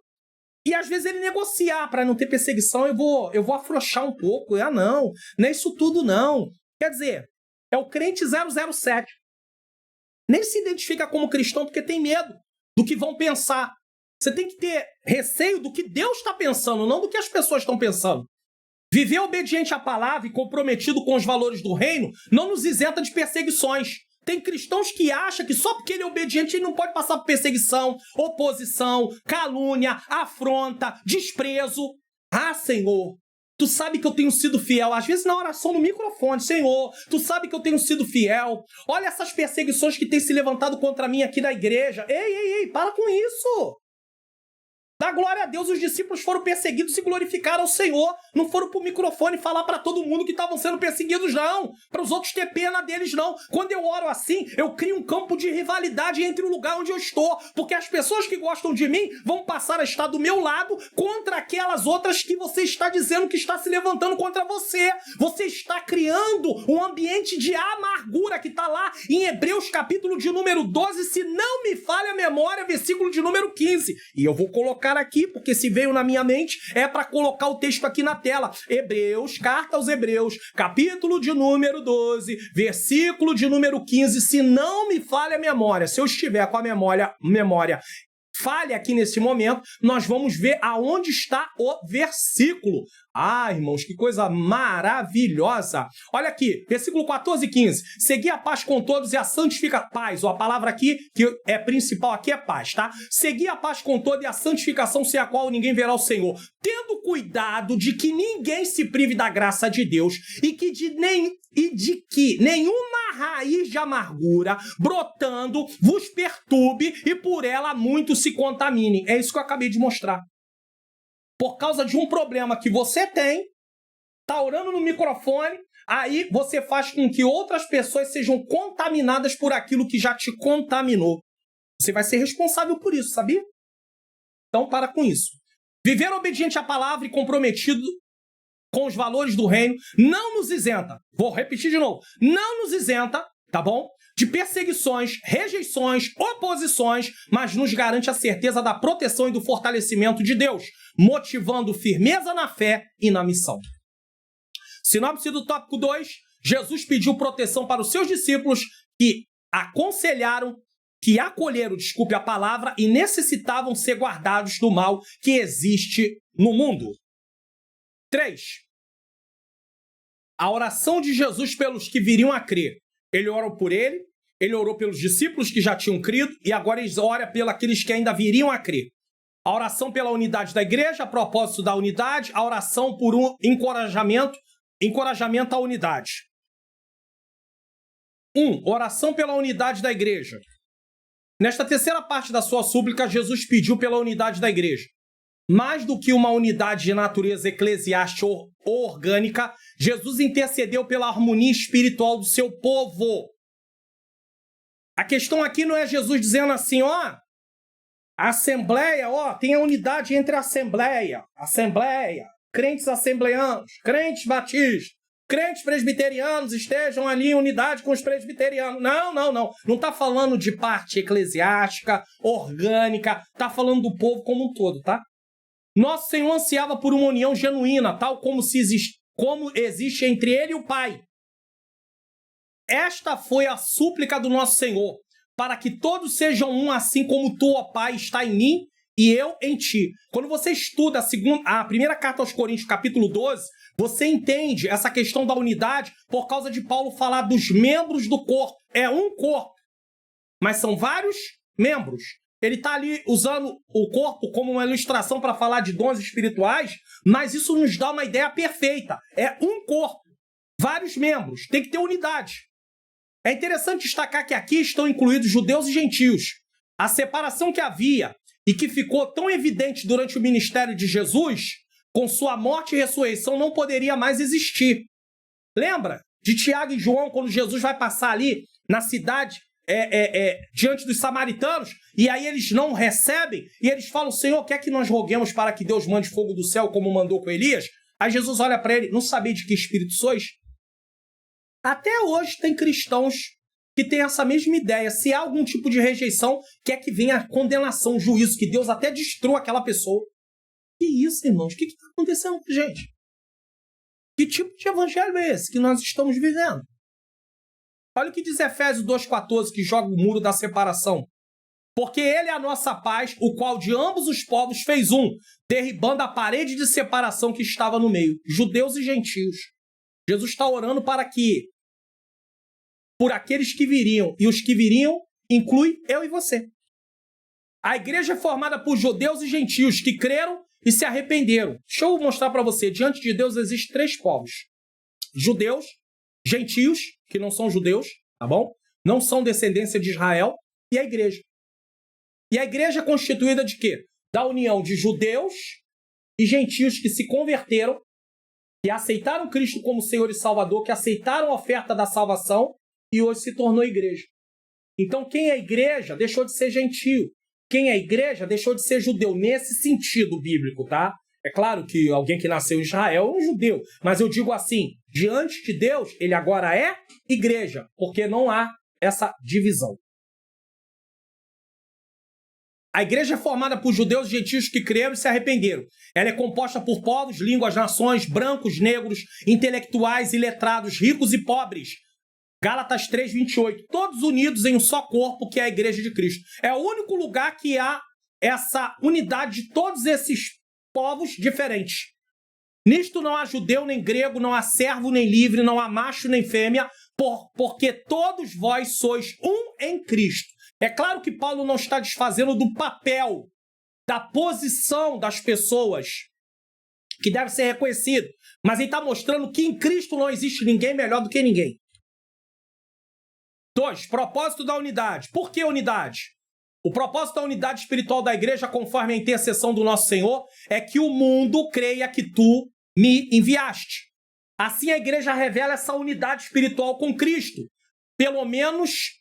E às vezes ele negocia. Para não ter perseguição, eu vou afrouxar um pouco. Não é isso tudo não. Quer dizer, é o crente 007. Nem se identifica como cristão porque tem medo do que vão pensar. Você tem que ter receio do que Deus está pensando, não do que as pessoas estão pensando. Viver obediente à palavra e comprometido com os valores do reino não nos isenta de perseguições. Tem cristãos que acham que só porque ele é obediente ele não pode passar por perseguição, oposição, calúnia, afronta, desprezo. Ah, Senhor, tu sabe que eu tenho sido fiel. Às vezes na oração no microfone, Senhor, tu sabe que eu tenho sido fiel. Olha essas perseguições que têm se levantado contra mim aqui na igreja. Ei, para com isso. Dá glória a Deus, os discípulos foram perseguidos e glorificaram o Senhor. Não foram pro microfone falar para todo mundo que estavam sendo perseguidos, não. Para os outros ter pena deles, não. Quando eu oro assim, eu crio um campo de rivalidade entre o lugar onde eu estou. Porque as pessoas que gostam de mim vão passar a estar do meu lado contra aquelas outras que você está dizendo que está se levantando contra você. Você está criando um ambiente de amargura que está lá em Hebreus capítulo de número 12, se não me falha a memória, versículo de número 15. E eu vou colocar colocar aqui, porque se veio na minha mente, é para colocar o texto aqui na tela. Hebreus, carta aos Hebreus, capítulo de número 12, versículo de número 15, se não me falha a memória, se eu estiver com a memória falha aqui nesse momento, nós vamos ver aonde está o versículo. Ah, irmãos, que coisa maravilhosa. Olha aqui, versículo 14 e 15. Segui a paz com todos e a santificação. Paz, a palavra aqui que é principal aqui é paz, tá? Segui a paz com todos e a santificação sem a qual ninguém verá o Senhor. Tendo cuidado de que ninguém se prive da graça de Deus e de que nenhuma raiz de amargura brotando vos perturbe e por ela muitos se contaminem. É isso que eu acabei de mostrar. Por causa de um problema que você tem, tá orando no microfone, aí você faz com que outras pessoas sejam contaminadas por aquilo que já te contaminou. Você vai ser responsável por isso, sabia? Então para com isso. Viver obediente à palavra e comprometido com os valores do reino não nos isenta. Vou repetir de novo. Não nos isenta, tá bom? De perseguições, rejeições, oposições, mas nos garante a certeza da proteção e do fortalecimento de Deus, motivando firmeza na fé e na missão. Sinopse do tópico 2, Jesus pediu proteção para os seus discípulos que acolheram a palavra e necessitavam ser guardados do mal que existe no mundo. 3. A oração de Jesus pelos que viriam a crer. Ele orou por ele orou pelos discípulos que já tinham crido e agora ele ora pelos aqueles que ainda viriam a crer. A oração pela unidade da igreja, a propósito da unidade, a oração por um encorajamento à unidade. 1. Oração pela unidade da igreja. Nesta terceira parte da sua súplica, Jesus pediu pela unidade da igreja. Mais do que uma unidade de natureza eclesiástica ou orgânica, Jesus intercedeu pela harmonia espiritual do seu povo. A questão aqui não é Jesus dizendo assim, ó, a assembleia, ó, tem a unidade entre a assembleia, crentes assembleanos, crentes batistas, crentes presbiterianos estejam ali em unidade com os presbiterianos. Não está falando de parte eclesiástica, orgânica, está falando do povo como um todo, tá? Nosso Senhor ansiava por uma união genuína, tal como existe entre ele e o Pai. Esta foi a súplica do nosso Senhor, para que todos sejam um, assim como tu, ó Pai, está em mim e eu em ti. Quando você estuda a primeira carta aos Coríntios, capítulo 12, você entende essa questão da unidade por causa de Paulo falar dos membros do corpo. É um corpo, mas são vários membros. Ele está ali usando o corpo como uma ilustração para falar de dons espirituais, mas isso nos dá uma ideia perfeita. É um corpo, vários membros, tem que ter unidade. É interessante destacar que aqui estão incluídos judeus e gentios. A separação que havia e que ficou tão evidente durante o ministério de Jesus, com sua morte e ressurreição, não poderia mais existir. Lembra de Tiago e João, quando Jesus vai passar ali na cidade, diante dos samaritanos, e aí eles não recebem, e eles falam, Senhor, quer que nós roguemos para que Deus mande fogo do céu, como mandou com Elias? Aí Jesus olha para ele, não sabia de que espírito sois? Até hoje tem cristãos que têm essa mesma ideia. Se há algum tipo de rejeição, quer que venha a condenação, juízo, que Deus até destrua aquela pessoa. Que isso, irmãos? O que está acontecendo com a gente? Que tipo de evangelho é esse que nós estamos vivendo? Olha o que diz Efésios 2,14, que joga o muro da separação. Porque ele é a nossa paz, o qual de ambos os povos fez um, derribando a parede de separação que estava no meio, judeus e gentios. Jesus está orando para que, por aqueles que viriam, e os que viriam inclui eu e você. A igreja é formada por judeus e gentios que creram e se arrependeram. Deixa eu mostrar para você, diante de Deus existem 3 povos. Judeus, gentios, que não são judeus, tá bom? Não são descendência de Israel, e a igreja. E a igreja é constituída de quê? Da união de judeus e gentios que se converteram, que aceitaram Cristo como Senhor e Salvador, que aceitaram a oferta da salvação e hoje se tornou igreja. Então, quem é igreja deixou de ser gentio. Quem é igreja deixou de ser judeu, nesse sentido bíblico, tá? É claro que alguém que nasceu em Israel é um judeu, mas eu digo assim, diante de Deus, ele agora é igreja, porque não há essa divisão. A igreja é formada por judeus e gentios que creram e se arrependeram. Ela é composta por povos, línguas, nações, brancos, negros, intelectuais e letrados, ricos e pobres. Gálatas 3:28. Todos unidos em um só corpo, que é a igreja de Cristo. É o único lugar que há essa unidade de todos esses povos diferentes. Nisto não há judeu nem grego, não há servo nem livre, não há macho nem fêmea, porque todos vós sois um em Cristo. É claro que Paulo não está desfazendo do papel, da posição das pessoas, que deve ser reconhecido, mas ele está mostrando que em Cristo não existe ninguém melhor do que ninguém. 2. Propósito da unidade. Por que unidade? O propósito da unidade espiritual da igreja, conforme a intercessão do nosso Senhor, é que o mundo creia que tu me enviaste. Assim a igreja revela essa unidade espiritual com Cristo. Pelo menos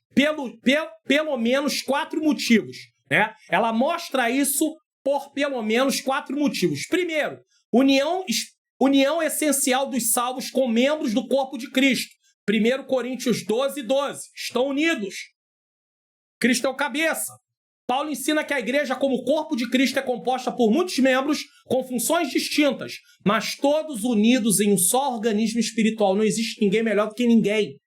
4 motivos, né? Ela mostra isso por pelo menos 4 motivos. Primeiro, união essencial dos salvos com membros do corpo de Cristo. 1 Coríntios 12:12. Estão unidos. Cristo é o cabeça. Paulo ensina que a igreja, como corpo de Cristo, é composta por muitos membros com funções distintas, mas todos unidos em um só organismo espiritual. Não existe ninguém melhor do que ninguém.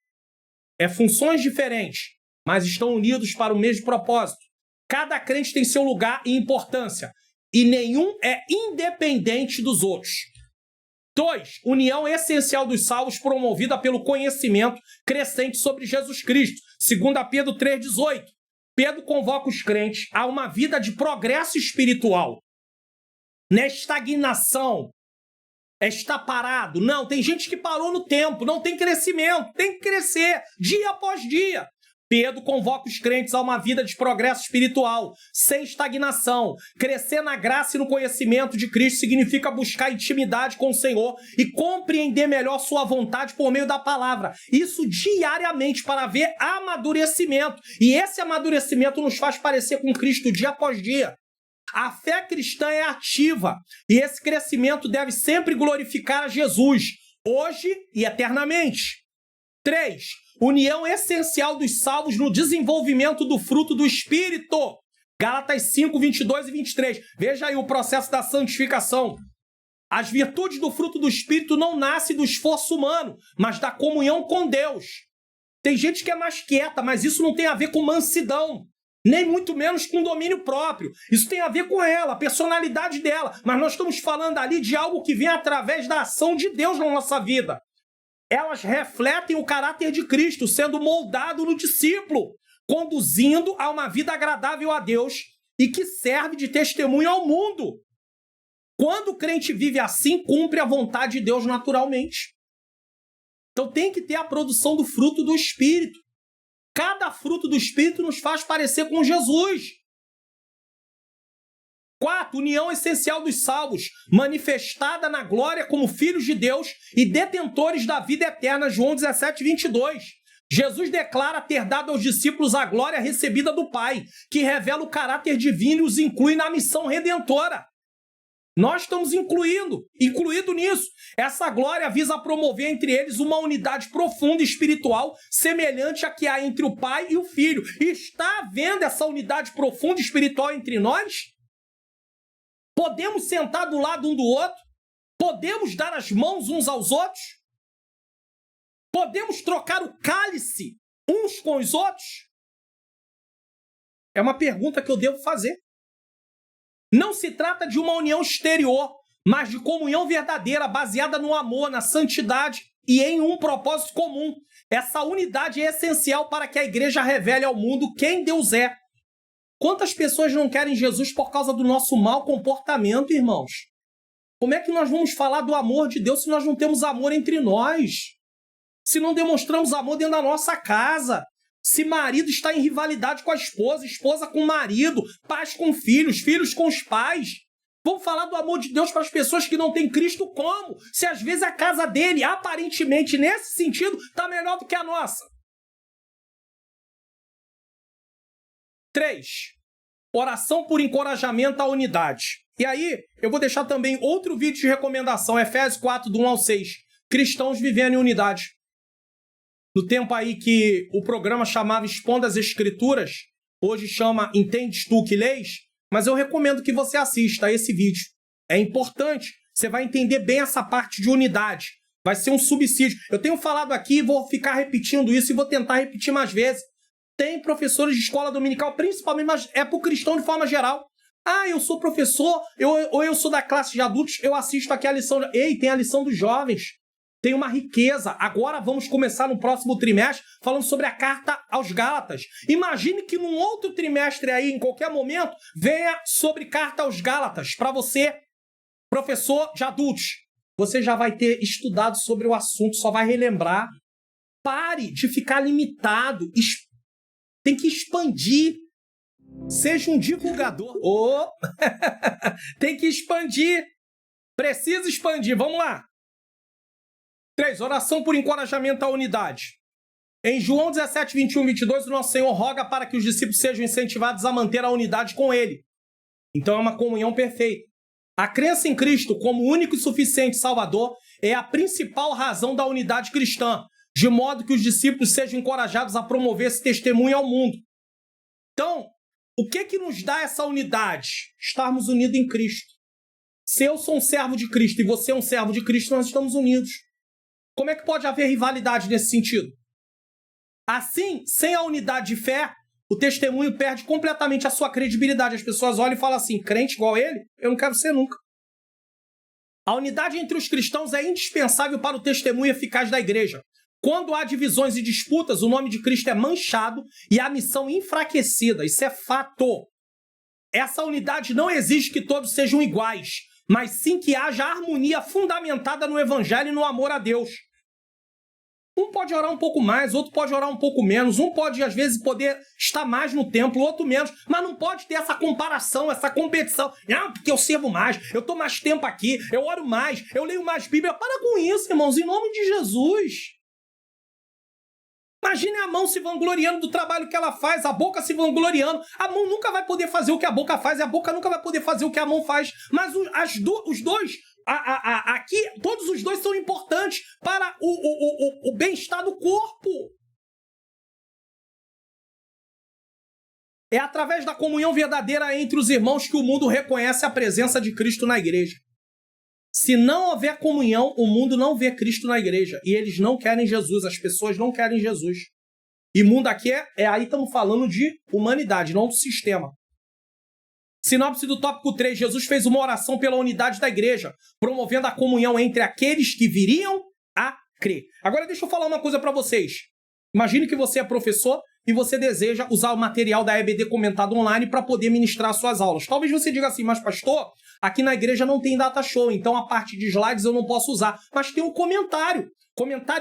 É funções diferentes, mas estão unidos para o mesmo propósito. Cada crente tem seu lugar e importância, e nenhum é independente dos outros. 2. União essencial dos salvos promovida pelo conhecimento crescente sobre Jesus Cristo. 2 Pedro 3:18. Pedro convoca os crentes a uma vida de progresso espiritual. Não é estagnação, é estar parado. Não, tem gente que parou no tempo, não tem crescimento, tem que crescer dia após dia. Pedro convoca os crentes a uma vida de progresso espiritual, sem estagnação. Crescer na graça e no conhecimento de Cristo significa buscar intimidade com o Senhor e compreender melhor sua vontade por meio da palavra. Isso diariamente para ver amadurecimento. E esse amadurecimento nos faz parecer com Cristo dia após dia. A fé cristã é ativa e esse crescimento deve sempre glorificar a Jesus, hoje e eternamente. 3. União essencial dos salvos no desenvolvimento do fruto do Espírito. Gálatas 5:22 e 23. Veja aí o processo da santificação. As virtudes do fruto do Espírito não nascem do esforço humano, mas da comunhão com Deus. Tem gente que é mais quieta, mas isso não tem a ver com mansidão, nem muito menos com domínio próprio. Isso tem a ver com ela, a personalidade dela. Mas nós estamos falando ali de algo que vem através da ação de Deus na nossa vida. Elas refletem o caráter de Cristo, sendo moldado no discípulo, conduzindo a uma vida agradável a Deus e que serve de testemunho ao mundo. Quando o crente vive assim, cumpre a vontade de Deus naturalmente. Então tem que ter a produção do fruto do Espírito. Cada fruto do Espírito nos faz parecer com Jesus. 4. União essencial dos salvos, manifestada na glória como filhos de Deus e detentores da vida eterna. João 17:22. Jesus declara ter dado aos discípulos a glória recebida do Pai, que revela o caráter divino e os inclui na missão redentora. Nós estamos incluído nisso. Essa glória visa promover entre eles uma unidade profunda e espiritual, semelhante à que há entre o Pai e o Filho. E está havendo essa unidade profunda e espiritual entre nós? Podemos sentar do lado um do outro? Podemos dar as mãos uns aos outros? Podemos trocar o cálice uns com os outros? É uma pergunta que eu devo fazer. Não se trata de uma união exterior, mas de comunhão verdadeira, baseada no amor, na santidade e em um propósito comum. Essa unidade é essencial para que a igreja revele ao mundo quem Deus é. Quantas pessoas não querem Jesus por causa do nosso mau comportamento, irmãos? Como é que nós vamos falar do amor de Deus se nós não temos amor entre nós? Se não demonstramos amor dentro da nossa casa? Se marido está em rivalidade com a esposa, esposa com o marido, pais com filhos, filhos com os pais? Vamos falar do amor de Deus para as pessoas que não têm Cristo como? Se às vezes a casa dele, aparentemente, nesse sentido, está melhor do que a nossa. 3. Oração por encorajamento à unidade. E aí, eu vou deixar também outro vídeo de recomendação, Efésios 4, do 1 ao 6. Cristãos vivendo em unidade. No tempo aí que o programa chamava Expondo as Escrituras, hoje chama Entendes Tu que Leis, mas eu recomendo que você assista a esse vídeo. É importante, você vai entender bem essa parte de unidade. Vai ser um subsídio. Eu tenho falado aqui, vou ficar repetindo isso e vou tentar repetir mais vezes. Tem professores de escola dominical, principalmente, mas é para o cristão de forma geral. Ah, eu sou professor, ou eu sou da classe de adultos, eu assisto aqui a lição. Ei, tem a lição dos jovens. Tem uma riqueza. Agora vamos começar no próximo trimestre falando sobre a carta aos Gálatas. Imagine que num outro trimestre aí, em qualquer momento, venha sobre carta aos Gálatas para você, professor de adultos. Você já vai ter estudado sobre o assunto, só vai relembrar. Pare de ficar limitado. Tem que expandir. Seja um divulgador. Tem que expandir. Precisa expandir. Vamos lá. 3. Oração por encorajamento à unidade. Em João 17, 21 e 22, o nosso Senhor roga para que os discípulos sejam incentivados a manter a unidade com Ele. Então é uma comunhão perfeita. A crença em Cristo como único e suficiente Salvador é a principal razão da unidade cristã, de modo que os discípulos sejam encorajados a promover esse testemunho ao mundo. Então, o que nos dá essa unidade? Estarmos unidos em Cristo. Se eu sou um servo de Cristo e você é um servo de Cristo, nós estamos unidos. Como é que pode haver rivalidade nesse sentido? Assim, sem a unidade de fé, o testemunho perde completamente a sua credibilidade. As pessoas olham e falam assim, crente igual ele? Eu não quero ser nunca. A unidade entre os cristãos é indispensável para o testemunho eficaz da igreja. Quando há divisões e disputas, o nome de Cristo é manchado e a missão enfraquecida. Isso é fato. Essa unidade não exige que todos sejam iguais, mas sim que haja harmonia fundamentada no evangelho e no amor a Deus. Um pode orar um pouco mais, outro pode orar um pouco menos, um pode, às vezes, poder estar mais no templo, outro menos, mas não pode ter essa comparação, essa competição. Não, porque eu servo mais, eu estou mais tempo aqui, eu oro mais, eu leio mais Bíblia. Para com isso, irmãos, em nome de Jesus. Imagine a mão se vangloriando do trabalho que ela faz, a boca se vangloriando. A mão nunca vai poder fazer o que a boca faz e a boca nunca vai poder fazer o que a mão faz. Mas os dois, aqui, todos os dois são importantes para o bem-estar do corpo. É através da comunhão verdadeira entre os irmãos que o mundo reconhece a presença de Cristo na igreja. Se não houver comunhão, o mundo não vê Cristo na igreja. E eles não querem Jesus, as pessoas não querem Jesus. E mundo aqui aí estamos falando de humanidade, não do sistema. Sinopse do tópico 3, Jesus fez uma oração pela unidade da igreja, promovendo a comunhão entre aqueles que viriam a crer. Agora deixa eu falar uma coisa para vocês. Imagine que você é professor e você deseja usar o material da EBD comentado online para poder ministrar suas aulas. Talvez você diga assim, mas pastor, aqui na igreja não tem data show, então a parte de slides eu não posso usar. Mas tem um comentário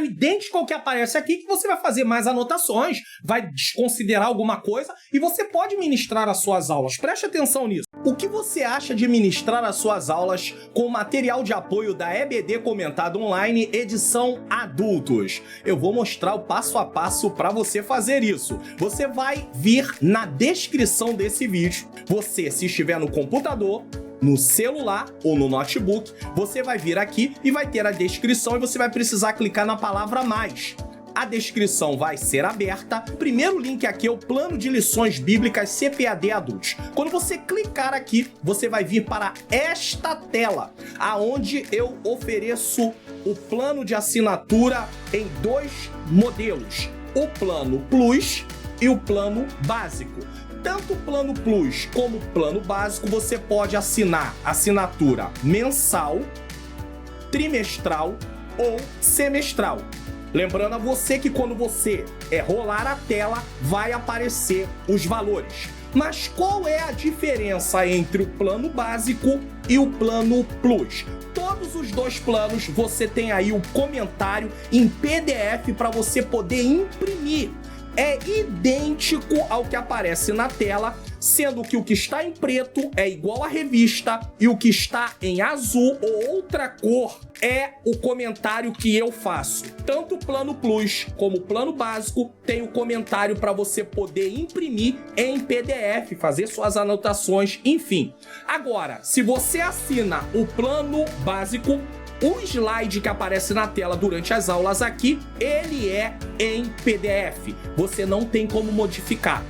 idêntico ao que aparece aqui, que você vai fazer mais anotações, vai desconsiderar alguma coisa e você pode ministrar as suas aulas. Preste atenção nisso. O que você acha de ministrar as suas aulas com material de apoio da EBD Comentado Online, edição adultos? Eu vou mostrar o passo a passo para você fazer isso. Você vai vir na descrição desse vídeo. Você, se estiver no computador, no celular ou no notebook, você vai vir aqui e vai ter a descrição e você vai precisar clicar na palavra mais. A descrição vai ser aberta. O primeiro link aqui é o plano de lições bíblicas CPAD Adultos. Quando você clicar aqui, você vai vir para esta tela, aonde eu ofereço o plano de assinatura em 2 modelos, o plano Plus e o plano básico. Tanto o plano Plus como o plano básico, você pode assinar assinatura mensal, trimestral ou semestral. Lembrando a você que quando você rolar a tela, vai aparecer os valores. Mas qual é a diferença entre o plano básico e o plano Plus? Todos os 2 planos, você tem aí o comentário em PDF para você poder imprimir. É idêntico ao que aparece na tela, sendo que o que está em preto é igual à revista e o que está em azul ou outra cor é o comentário que eu faço. Tanto o plano Plus como o plano básico tem o comentário para você poder imprimir em PDF, fazer suas anotações, enfim. Agora, se você assina o plano básico, o slide que aparece na tela durante as aulas aqui, ele é em PDF. Você não tem como modificar.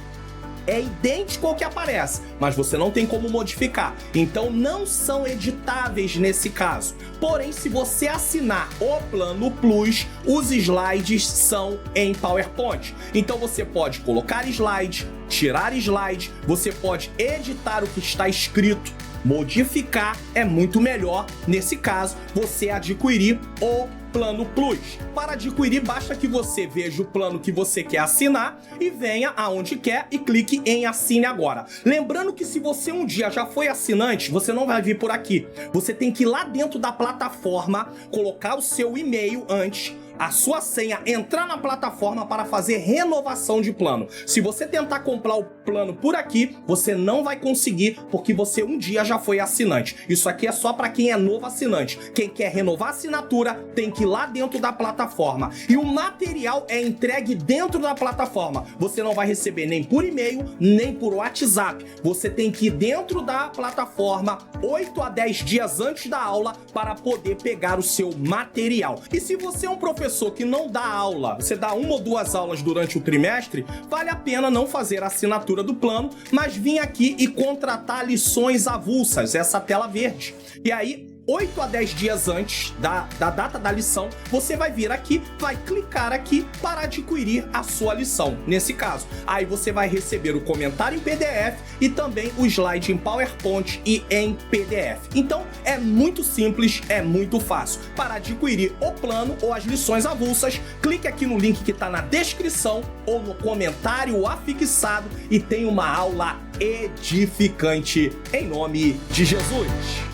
é idêntico ao que aparece, mas você não tem como modificar. Então não são editáveis nesse caso. Porém, se você assinar o Plano Plus, os slides são em PowerPoint. Então você pode colocar slide, tirar slide, você pode editar o que está escrito, modificar. É muito melhor, nesse caso, você adquirir o Plano Plus. Para adquirir, basta que você veja o plano que você quer assinar e venha aonde quer e clique em Assine Agora. Lembrando que se você um dia já foi assinante, você não vai vir por aqui. Você tem que ir lá dentro da plataforma, colocar o seu e-mail antes, a sua senha, entrar na plataforma para fazer renovação de plano. Se você tentar comprar o plano por aqui, você não vai conseguir, porque você um dia já foi assinante. Isso aqui é só para quem é novo assinante. Quem quer renovar a assinatura tem que ir lá dentro da plataforma. E o material é entregue dentro da plataforma. Você não vai receber nem por e-mail, nem por WhatsApp. Você tem que ir dentro da plataforma 8 a 10 dias antes da aula para poder pegar o seu material. E se você é um professor que não dá aula, você dá 1 ou 2 aulas durante o trimestre, vale a pena não fazer a assinatura do plano, mas vir aqui e contratar lições avulsas, essa tela verde. E aí, 8 a 10 dias antes da data da lição, você vai vir aqui, vai clicar aqui para adquirir a sua lição, nesse caso. Aí você vai receber o comentário em PDF e também o slide em PowerPoint e em PDF. Então, é muito simples, é muito fácil. Para adquirir o plano ou as lições avulsas, clique aqui no link que está na descrição ou no comentário afixado e tem uma aula edificante em nome de Jesus.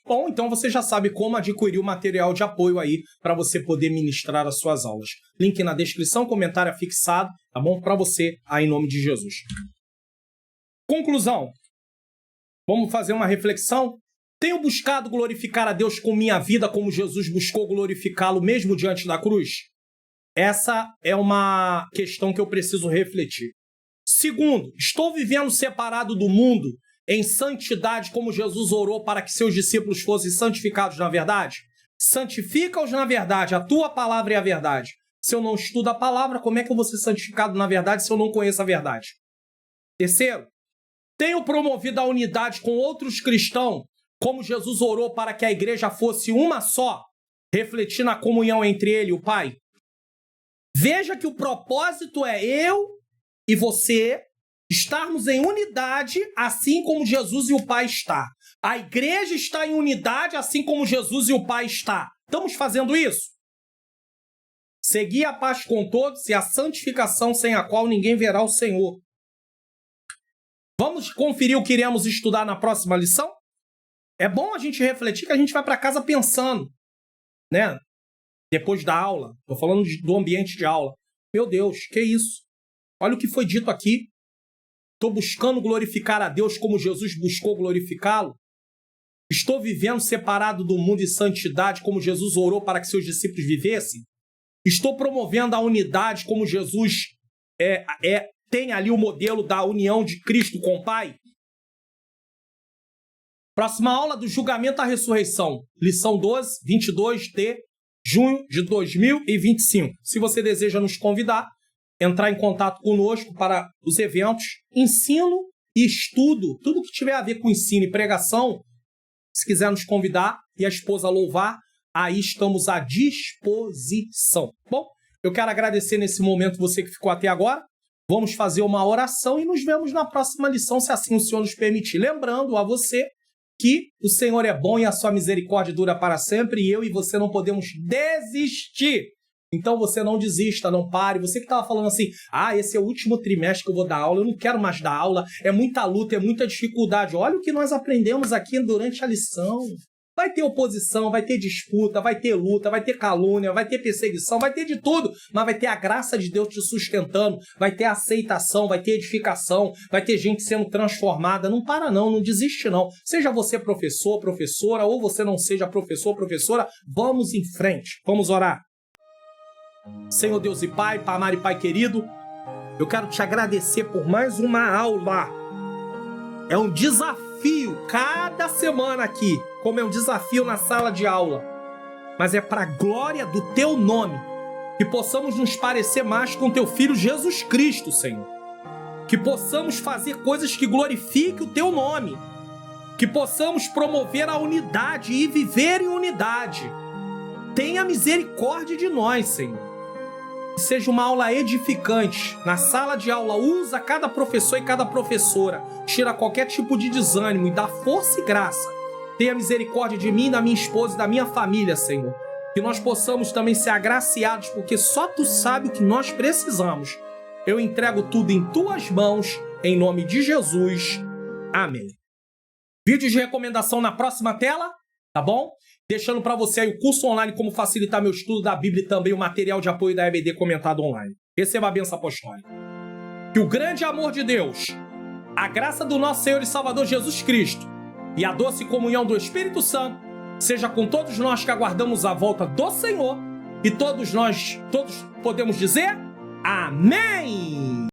Bom, então você já sabe como adquirir o material de apoio aí para você poder ministrar as suas aulas. Link na descrição, comentário afixado, tá bom? Para você, aí em nome de Jesus. Conclusão. Vamos fazer uma reflexão? Tenho buscado glorificar a Deus com minha vida como Jesus buscou glorificá-lo mesmo diante da cruz? Essa é uma questão que eu preciso refletir. Segundo, estou vivendo separado do mundo em santidade, como Jesus orou para que seus discípulos fossem santificados na verdade? Santifica-os na verdade, a tua palavra é a verdade. Se eu não estudo a palavra, como é que eu vou ser santificado na verdade se eu não conheço a verdade? Terceiro, tenho promovido a unidade com outros cristãos, como Jesus orou para que a igreja fosse uma só, refletindo a comunhão entre ele e o Pai? Veja que o propósito é eu e você estarmos em unidade, assim como Jesus e o Pai está. A igreja está em unidade, assim como Jesus e o Pai está. Estamos fazendo isso? Segui a paz com todos e a santificação sem a qual ninguém verá o Senhor. Vamos conferir o que iremos estudar na próxima lição? É bom a gente refletir que a gente vai para casa pensando, né? Depois da aula. Estou falando do ambiente de aula. Meu Deus, que isso? Olha o que foi dito aqui. Estou buscando glorificar a Deus como Jesus buscou glorificá-lo? Estou vivendo separado do mundo em santidade como Jesus orou para que seus discípulos vivessem? Estou promovendo a unidade como Jesus tem ali o modelo da união de Cristo com o Pai? Próxima aula do julgamento à ressurreição. Lição 12, 22 de junho de 2025. Se você deseja nos convidar, entrar em contato conosco para os eventos, ensino e estudo, tudo que tiver a ver com ensino e pregação, se quiser nos convidar e a esposa louvar, aí estamos à disposição. Bom, eu quero agradecer nesse momento você que ficou até agora. Vamos fazer uma oração e nos vemos na próxima lição, se assim o Senhor nos permitir. Lembrando a você que o Senhor é bom e a sua misericórdia dura para sempre e eu e você não podemos desistir. Então você não desista, não pare. Você que estava falando assim, esse é o último trimestre que eu vou dar aula, eu não quero mais dar aula, é muita luta, é muita dificuldade. Olha o que nós aprendemos aqui durante a lição. Vai ter oposição, vai ter disputa, vai ter luta, vai ter calúnia, vai ter perseguição, vai ter de tudo, mas vai ter a graça de Deus te sustentando, vai ter aceitação, vai ter edificação, vai ter gente sendo transformada. Não para não, não desiste não. Seja você professor, professora, ou você não seja professor, professora, vamos em frente, vamos orar. Senhor Deus e Pai, Pai e Pai querido, eu quero te agradecer por mais uma aula. É um desafio cada semana aqui, como é um desafio na sala de aula. Mas é para a glória do Teu nome, que possamos nos parecer mais com Teu Filho Jesus Cristo, Senhor. que possamos fazer coisas que glorifiquem o Teu nome, que possamos promover a unidade e viver em unidade. Tenha misericórdia de nós, Senhor. Que seja uma aula edificante. Na sala de aula, usa cada professor e cada professora. Tira qualquer tipo de desânimo e dá força e graça. Tenha misericórdia de mim, da minha esposa e da minha família, Senhor. Que nós possamos também ser agraciados, porque só Tu sabe o que nós precisamos. Eu entrego tudo em Tuas mãos, em nome de Jesus. Amém. Vídeos de recomendação na próxima tela, tá bom? Deixando para você aí o curso online Como Facilitar Meu Estudo da Bíblia e também o material de apoio da EBD comentado online. Receba a bênção apostólica. Que o grande amor de Deus, a graça do nosso Senhor e Salvador Jesus Cristo e a doce comunhão do Espírito Santo seja com todos nós que aguardamos a volta do Senhor, e todos podemos dizer amém!